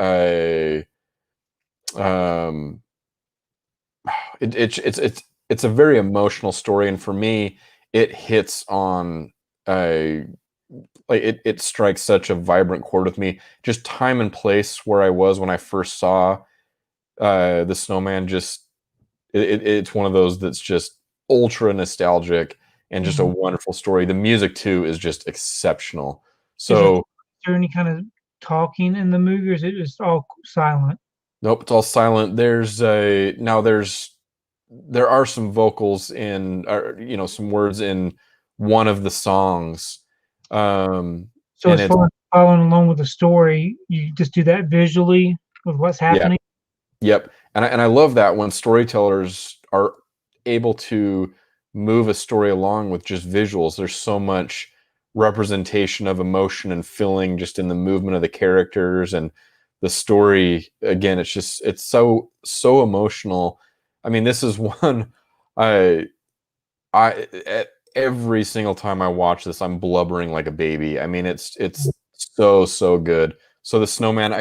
it's a very emotional story, and for me, it hits on it strikes such a vibrant chord with me. Just time and place where I was when I first saw The Snowman. Just it's one of those that's just ultra nostalgic and just a wonderful story. The music too is just exceptional. So, is there any kind of talking in the movie, or is it just all silent? Nope, it's all silent. There are some vocals in, or some words in one of the songs. So as far as following along with the story, you just do that visually with what's happening? Yep. And I love that when storytellers are able to move a story along with just visuals. There's so much representation of emotion and feeling just in the movement of the characters and the story. Again, it's so emotional. I mean, this is one I every single time I watch this, I'm blubbering like a baby. I mean, it's so good. So the snowman,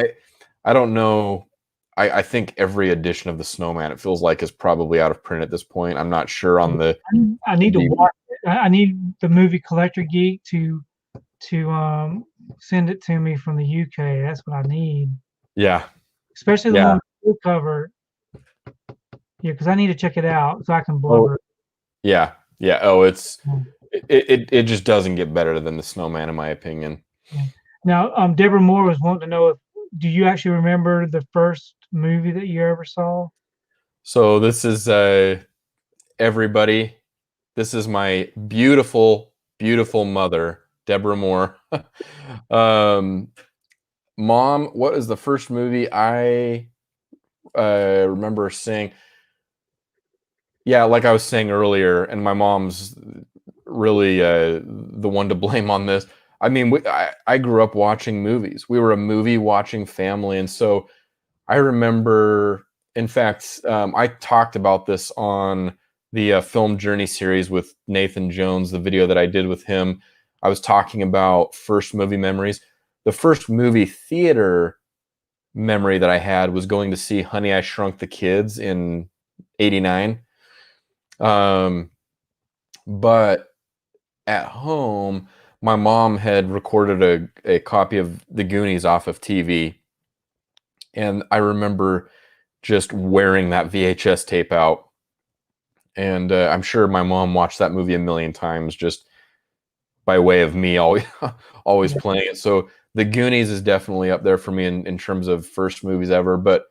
I don't know. I think every edition of the snowman, it feels like, is probably out of print at this point. I'm not sure on the. I need to watch it. I need the movie Collector Geek to send it to me from the UK. That's what I need. Yeah. Especially the one with the cover. Yeah, because I need to check it out so I can blubber. Yeah. Oh, it just doesn't get better than the snowman, in my opinion. Yeah. Now, Deborah Moore was wanting to know, do you actually remember the first movie that you ever saw? So this is everybody. This is my beautiful mother, Deborah Moore. Mom, what is the first movie I remember seeing? Yeah, like I was saying earlier, and my mom's really the one to blame on this. I mean, I grew up watching movies. We were a movie watching family, and so I remember. In fact, I talked about this on the Film Journey series with Nathan Jones, the video that I did with him. I was talking about first movie memories. The first movie theater memory that I had was going to see Honey, I Shrunk the Kids in '89. But at home, my mom had recorded a copy of The Goonies off of TV. And I remember just wearing that VHS tape out. And I'm sure my mom watched that movie a million times just by way of me always playing it. So The Goonies is definitely up there for me in terms of first movies ever, but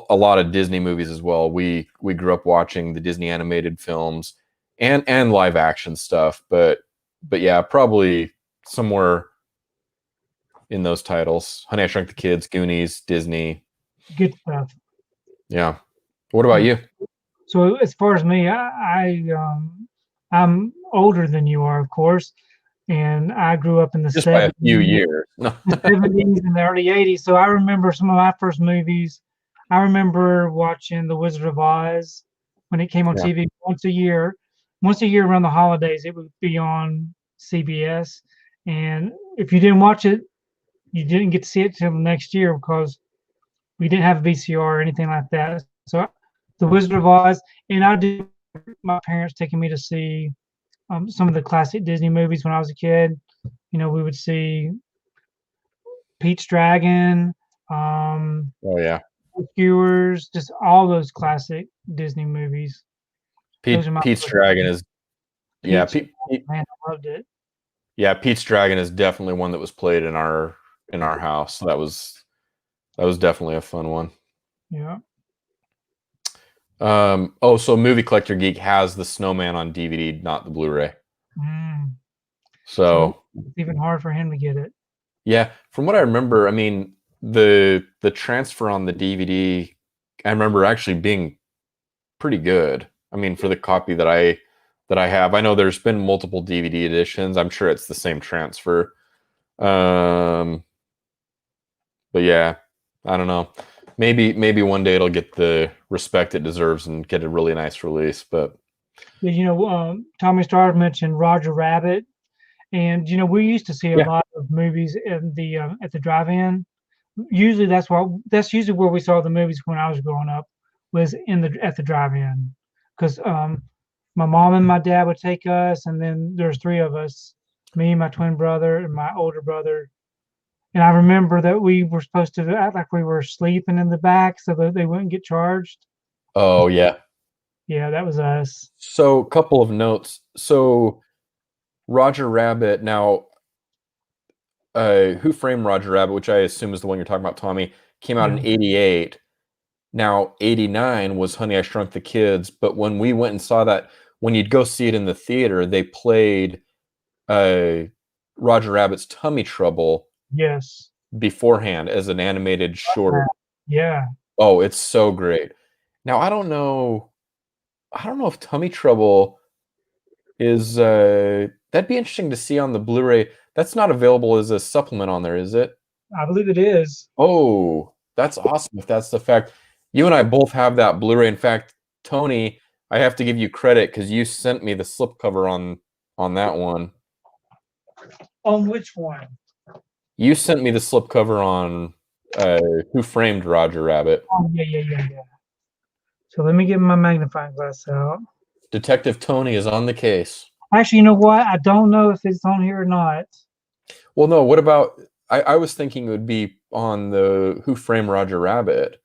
a lot of Disney movies as well. We grew up watching the Disney animated films and live action stuff, but yeah, probably somewhere in those titles. Honey, I Shrunk the Kids, Goonies, Disney. Good stuff. Yeah. What about you? So as far as me, I'm older than you are, of course, and I grew up in the just 70s, by a few years. the 70s and the early 80s. So I remember some of my first movies. I remember watching The Wizard of Oz when it came on TV once a year. Once a year around the holidays, it would be on CBS. And if you didn't watch it, you didn't get to see it till the next year because we didn't have a VCR or anything like that. So The Wizard of Oz, and I do. My parents taking me to see some of the classic Disney movies when I was a kid. You know, we would see Pete's Dragon, Oh yeah, Skewers, just all those classic Disney movies. Pete's Dragon is man, I loved it. Yeah, Pete's Dragon is definitely one that was played in our house. That was definitely a fun one. Yeah. So Movie Collector Geek has the Snowman on DVD, not the Blu-ray. So it's even hard for him to get it. Yeah, from what I remember, I mean, the transfer on the DVD, I remember actually being pretty good. I mean, for the copy that I have, I know there's been multiple DVD editions. I'm sure it's the same transfer. But yeah, I don't know. Maybe one day it'll get the respect it deserves and get a really nice release. But you know, Tommy Starr mentioned Roger Rabbit, and you know, we used to see a lot of movies in the at the drive-in. Usually, that's usually where we saw the movies when I was growing up, was at the drive-in, because my mom and my dad would take us, and then there's three of us, me, my twin brother, and my older brother. And I remember that we were supposed to act like we were sleeping in the back so that they wouldn't get charged. Oh yeah. Yeah, that was us. So a couple of notes. So Roger Rabbit, now Who Framed Roger Rabbit, which I assume is the one you're talking about, Tommy, came out in 88. Now, 89 was Honey, I Shrunk the Kids, but when we went and saw that, when you'd go see it in the theater, they played Roger Rabbit's Tummy Trouble beforehand as an animated short. Yeah. Oh, it's so great. Now, I don't know if Tummy Trouble is that'd be interesting to see on the Blu-ray. That's not available as a supplement on there, is it? I believe it is. Oh, that's awesome if that's the fact. You and I both have that Blu-ray. In fact, Tony, I have to give you credit because you sent me the slipcover on that one. On which one? You sent me the slipcover on Who Framed Roger Rabbit. Oh, yeah. So let me get my magnifying glass out. Detective Tony is on the case. Actually, you know what? I don't know if it's on here or not. Well, no. What about? I was thinking it would be on the Who Framed Roger Rabbit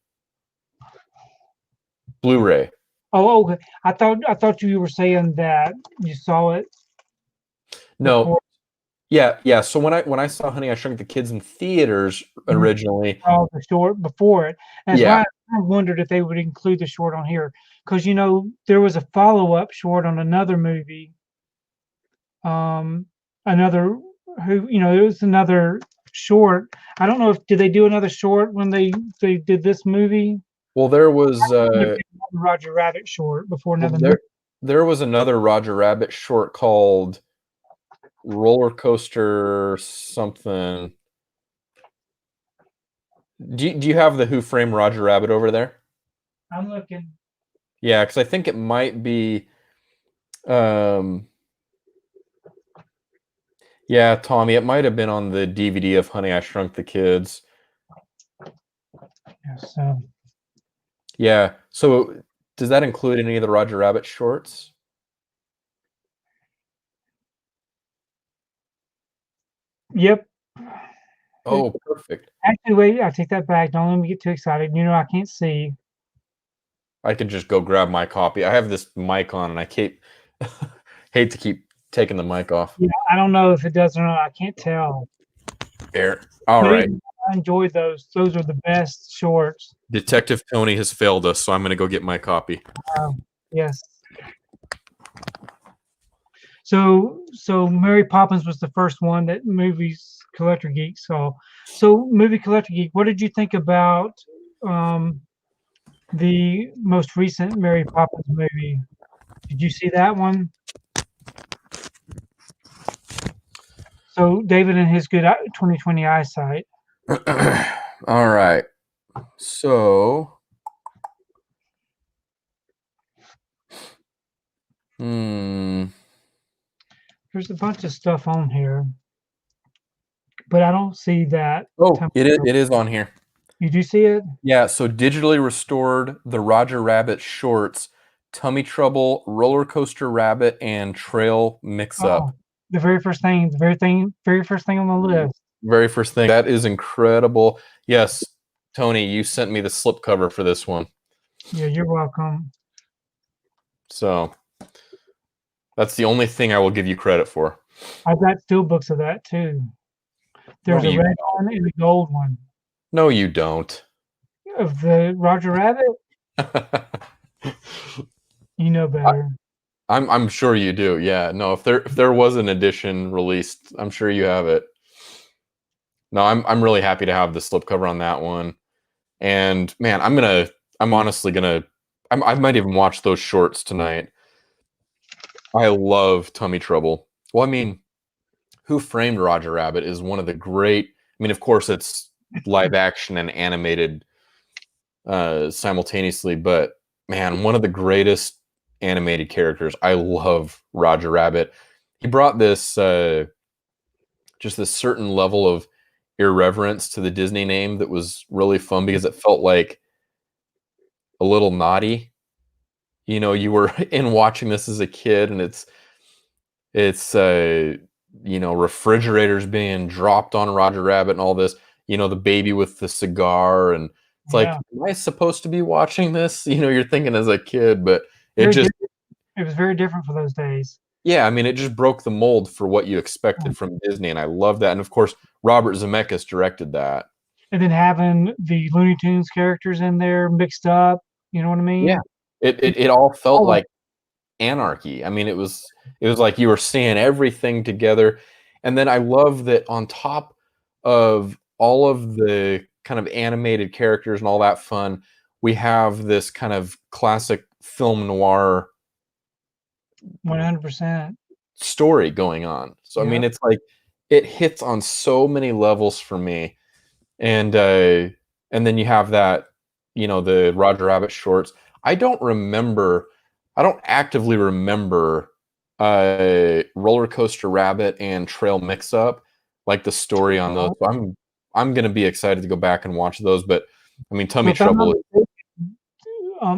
Blu-ray. Oh, okay. I thought you were saying that you saw it. No. Before. Yeah. So when I saw Honey, I Shrunk the Kids in theaters originally, the short before it, and that's why I wondered if they would include the short on here, because there was a follow-up short on another movie. It was another short. I don't know if did they do another short when they did this movie. Well, there was Roger Rabbit short before another movie. There was another Roger Rabbit short called Roller Coaster something. Do you have the Who Framed Roger Rabbit over there? I'm looking. Yeah, because I think it might be. Yeah, Tommy, it might have been on the DVD of Honey, I Shrunk the Kids. Yes. Yeah. So, does that include any of the Roger Rabbit shorts? Yep. Oh, perfect. Actually, wait, I take that back. Don't let me get too excited. I can't see. I can just go grab my copy. I have this mic on, and I hate to keep taking the mic off. Yeah, I don't know if it does or not. I can't tell. There. All right. I enjoyed those. Those are the best shorts. Detective Tony has failed us, so I'm going to go get my copy. Yes. So Mary Poppins was the first one that Movies Collector Geek saw. So Movie Collector Geek, what did you think about the most recent Mary Poppins movie? Did you see that one? So David and his good 20/20 eyesight. All right. So there's a bunch of stuff on here, but I don't see that. Oh, it is on here. You do see it? Yeah, so digitally restored the Roger Rabbit shorts, Tummy Trouble, Roller Coaster Rabbit, and Trail Mix-Up. The very first thing on the list. Very first thing. That is incredible. Yes, Tony, you sent me the slipcover for this one. Yeah, you're welcome. So that's the only thing I will give you credit for. I've got Steelbooks of that too. There's a red one and a gold one. No, you don't. Of the Roger Rabbit? You know better. I'm sure you do. Yeah. No, if there was an edition released, I'm sure you have it. No, I'm really happy to have the slipcover on that one. And man, I'm honestly gonna I might even watch those shorts tonight. I love Tummy Trouble. Well, I mean, Who Framed Roger Rabbit is one of the great. I mean, of course, it's live action and animated simultaneously, but man, one of the greatest animated characters. I love Roger Rabbit. He brought this just this certain level of irreverence to the Disney name that was really fun because it felt like a little naughty. You were in watching this as a kid, and it's refrigerators being dropped on Roger Rabbit and all this. The baby with the cigar, and it's like, am I supposed to be watching this? You're thinking as a kid, but it was very different for those days. Yeah, I mean, it just broke the mold for what you expected from Disney, and I love that. And of course, Robert Zemeckis directed that. And then having the Looney Tunes characters in there mixed up, you know what I mean? Yeah, it all felt like anarchy. I mean, it was like you were seeing everything together. And then I love that on top of all of the kind of animated characters and all that fun, we have this kind of classic film noir 100% story going on. So I mean, it's like it hits on so many levels for me. And then you have that, the Roger Rabbit shorts. I don't actively remember Roller Coaster Rabbit and Trail Mix Up, like the story on those. So I'm gonna be excited to go back and watch those. But I mean, Tummy Trouble.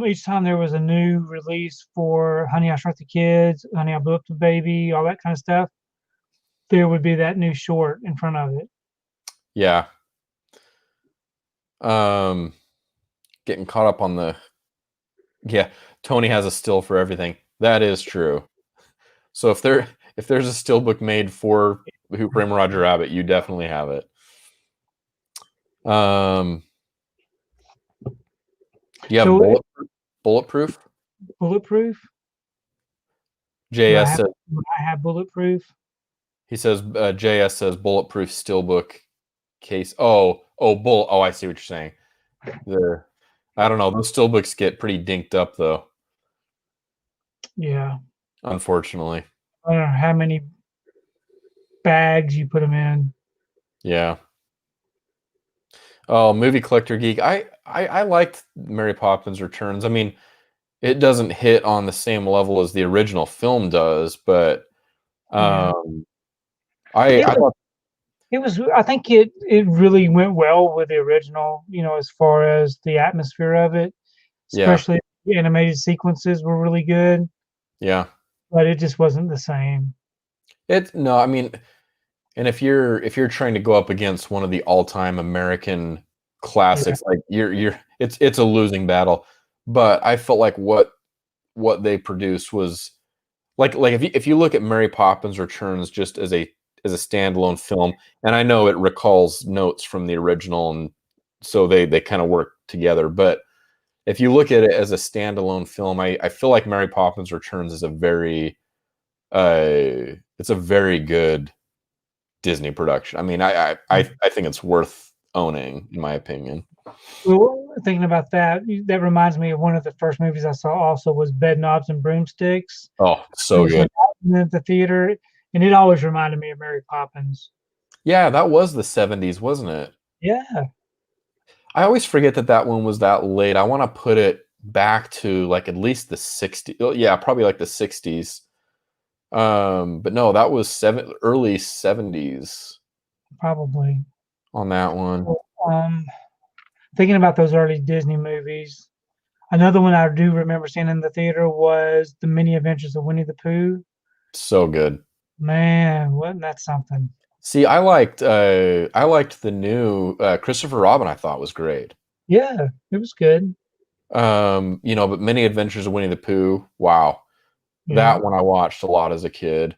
Each time there was a new release for Honey, I Shrunk the Kids, Honey, I Blew Up the Baby, all that kind of stuff, there would be that new short in front of it. Yeah. Getting caught up on the. Yeah, Tony has a still for everything. That is true. So if there's a steelbook made for Who Framed Roger Rabbit, you definitely have it. Yeah, so, bulletproof. Bulletproof. JS says I have bulletproof. He says JS says bulletproof steelbook case. Oh, I see what you're saying. I don't know. Those steelbooks get pretty dinked up though. Yeah. Unfortunately. I don't know how many bags you put them in. Yeah. Oh, movie collector geek. I liked Mary Poppins Returns. I mean, it doesn't hit on the same level as the original film does, but I thought it was. I think it really went well with the original. As far as the atmosphere of it, especially the animated sequences were really good. Yeah, but it just wasn't the same. I mean, and if you're trying to go up against one of the all-time American classics, like it's a losing battle. But I felt like what they produced was like if you look at Mary Poppins Returns just as a standalone film, and I know it recalls notes from the original, and so they kind of work together. But if you look at it as a standalone film, I feel like Mary Poppins Returns is a very good Disney production. I mean, I think it's worth owning, in my opinion. Well, thinking about that reminds me of one of the first movies I saw. Also, was Bed Knobs and Broomsticks. Oh, so good! In the theater, and it always reminded me of Mary Poppins. Yeah, that was the 70s, wasn't it? Yeah. I always forget that one was that late. I want to put it back to like at least the 60s. Yeah, probably like the 60s. But no, that was early 70s. Probably. On that one. Thinking about those early Disney movies, another one I do remember seeing in the theater was The Many Adventures of Winnie the Pooh. So good. Man, wasn't that something? See, I liked the new Christopher Robin. I thought was great. Yeah, it was good. But Many Adventures of Winnie the Pooh. Wow, that one I watched a lot as a kid.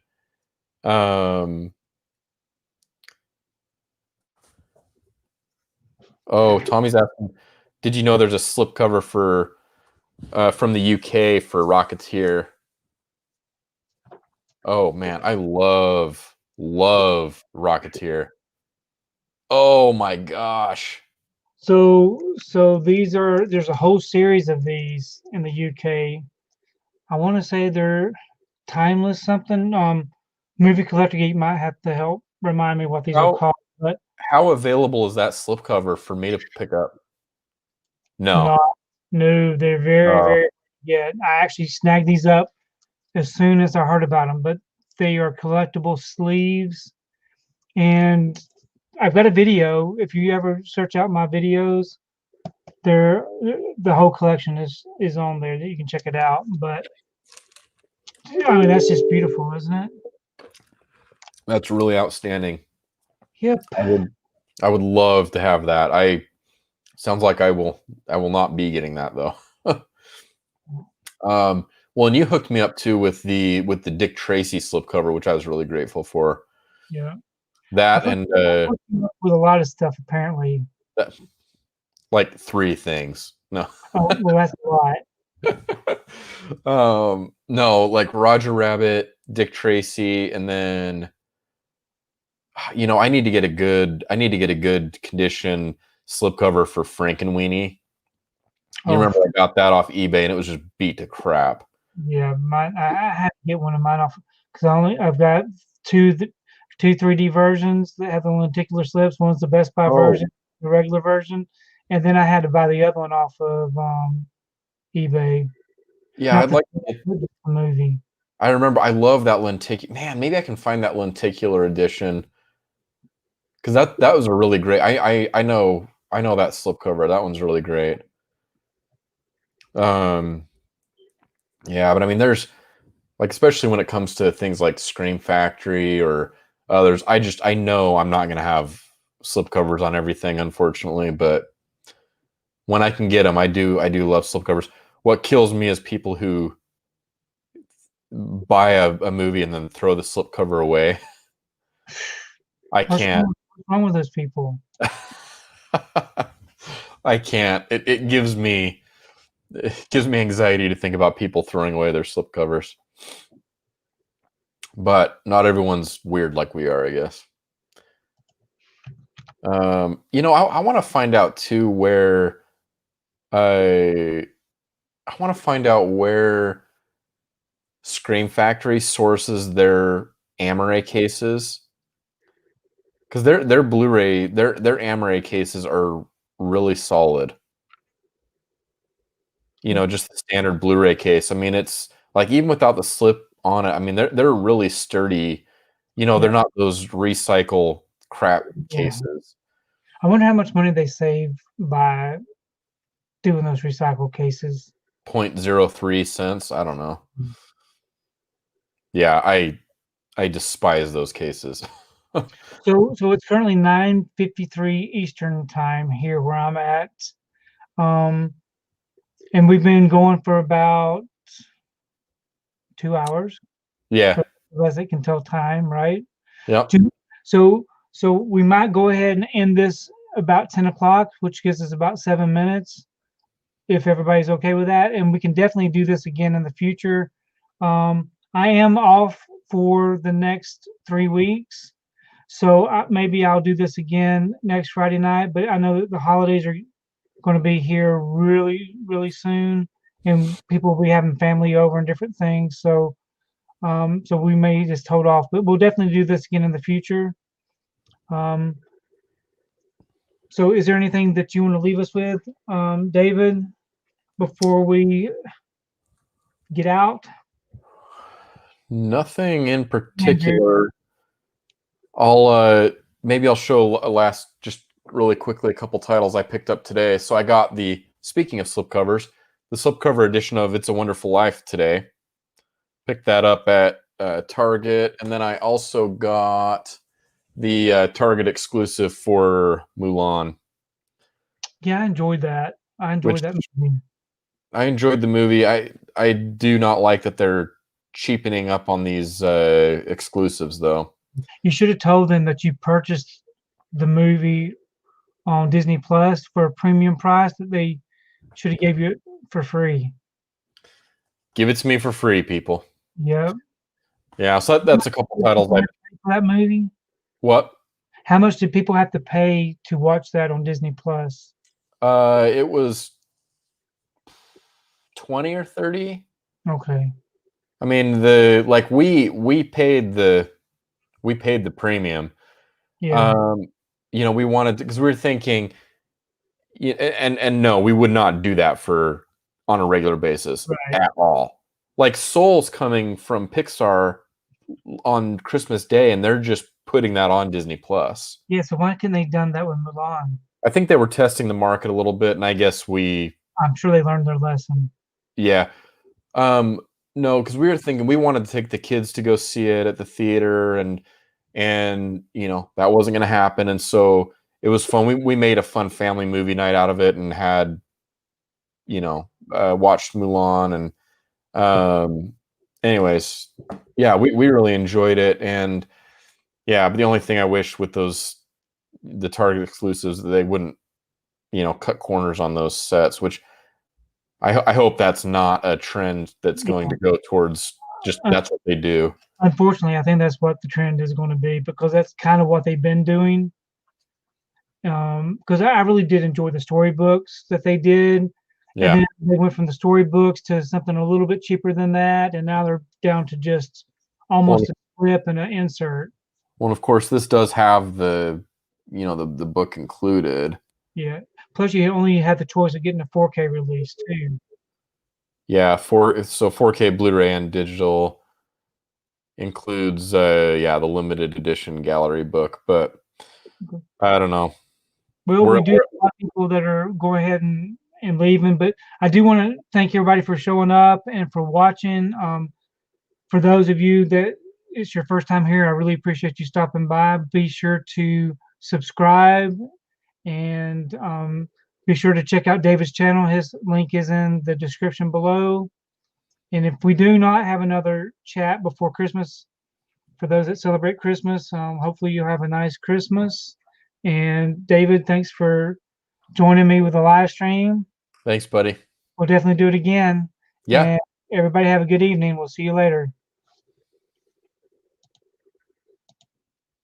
Oh, Tommy's asking, did you know there's a slipcover from the UK for Rocketeer? Oh man, I love Rocketeer. Oh my gosh. So there's a whole series of these in the UK. I want to say they're timeless something. Movie Collector Geek might have to help remind me what these are called. But how available is that slipcover for me to pick up? No, they're very good. I actually snagged these up as soon as I heard about them, but they are collectible sleeves, and I've got a video. If you ever search out my videos, the whole collection is on there that you can check it out. But I mean, that's just beautiful, isn't it? That's really outstanding. Yep. I would love to have that. Sounds like I will not be getting that though. Well, and you hooked me up too with the Dick Tracy slipcover, which I was really grateful for. Yeah. That and with a lot of stuff apparently. Like 3 things. No. Oh, well, that's a lot. No, like Roger Rabbit, Dick Tracy, and then I need to get a good condition slipcover for Frankenweenie. You remember I got that off eBay and it was just beat to crap. Yeah, mine. I had to get one of mine off because I've got two 3D versions that have the lenticular slips. One's the Best Buy version, the regular version, and then I had to buy the other one off of eBay. Yeah, I'd like to get the movie. I remember I love that lenticular. Man, maybe I can find that lenticular edition because that was a really great. I know that slipcover. That one's really great. Yeah, but I mean, there's like, especially when it comes to things like Scream Factory or others, I know I'm not gonna have slipcovers on everything, unfortunately, but when I can get them, I do love slipcovers. What kills me is people who buy a movie and then throw the slipcover away. I can't. What's wrong with those people? I can't. It gives me anxiety to think about people throwing away their slipcovers. But not everyone's weird like we are, I guess. I want to find out too where I want to find out where Scream Factory sources their Amaray cases, because their Blu-ray, their Amaray cases are really solid. Just the standard Blu-ray case. I mean, it's like even without the slip on it, I mean, they're really sturdy. They're not those recycle crap cases. I wonder how much money they save by doing those recycled cases. 0.03 cents. I don't know. Yeah, I despise those cases. So it's currently 9:53 Eastern time here where I'm at. And we've been going for about 2 hours. Yeah. As it can tell time, right? Yeah. So we might go ahead and end this about 10 o'clock, which gives us about 7 minutes, if everybody's okay with that. And we can definitely do this again in the future. I am off for the next 3 weeks. So maybe I'll do this again next Friday night, but I know that the holidays are going to be here really, really soon, and people will be having family over and different things. So we may just hold off, but we'll definitely do this again in the future. So is there anything that you want to leave us with, David, before we get out? Nothing in particular. Maybe I'll show just really quickly a couple titles I picked up today. So I got speaking of slipcovers, the slipcover edition of It's a Wonderful Life today. Picked that up at Target, and then I also got the Target exclusive for Mulan. Yeah, I enjoyed that. I enjoyed that movie. I enjoyed the movie. I do not like that they're cheapening up on these exclusives, though. You should have told them that you purchased the movie on Disney Plus for a premium price that they should have gave you it for free. Give it to me for free, people. Yep. Yeah, so that's a couple titles. For that movie? What? How much did people have to pay to watch that on Disney Plus? It was 20 or 30. Okay. I mean, we paid the premium. Yeah. We wanted to, because we were thinking, and no, we would not do that on a regular basis at all. Like Soul's coming from Pixar on Christmas Day, and they're just putting that on Disney Plus. Yeah, so why couldn't they done that with Mulan? I think they were testing the market a little bit, and I guess I'm sure they learned their lesson. Yeah. No, because we were thinking we wanted to take the kids to go see it at the theater, and that wasn't going to happen, and so it was fun. We made a fun family movie night out of it, and had watched Mulan, and Anyways, yeah, we really enjoyed it, and yeah, but the only thing I wish with the Target exclusives, they wouldn't, cut corners on those sets, which I hope that's not a trend that's going to go towards just that's what they do. Unfortunately, I think that's what the trend is going to be, because that's kind of what they've been doing. Because I really did enjoy the storybooks that they did. Yeah. And then they went from the storybooks to something a little bit cheaper than that, and now they're down to just almost a flip and an insert. Well, of course, this does have the book included. Yeah. Plus, you only had the choice of getting a 4K release too. Yeah, 4K Blu-ray and digital includes the limited edition gallery book, but I don't know. Well, we do have a lot of people that are going ahead and leaving, but I do want to thank everybody for showing up and for watching. For those of you that it's your first time here, I really appreciate you stopping by. Be sure to subscribe, and be sure to check out David's channel. His link is in the description below. And if we do not have another chat before Christmas, for those that celebrate Christmas, hopefully you'll have a nice Christmas. And David, thanks for joining me with the live stream. Thanks, buddy. We'll definitely do it again. Yeah. And everybody have a good evening. We'll see you later.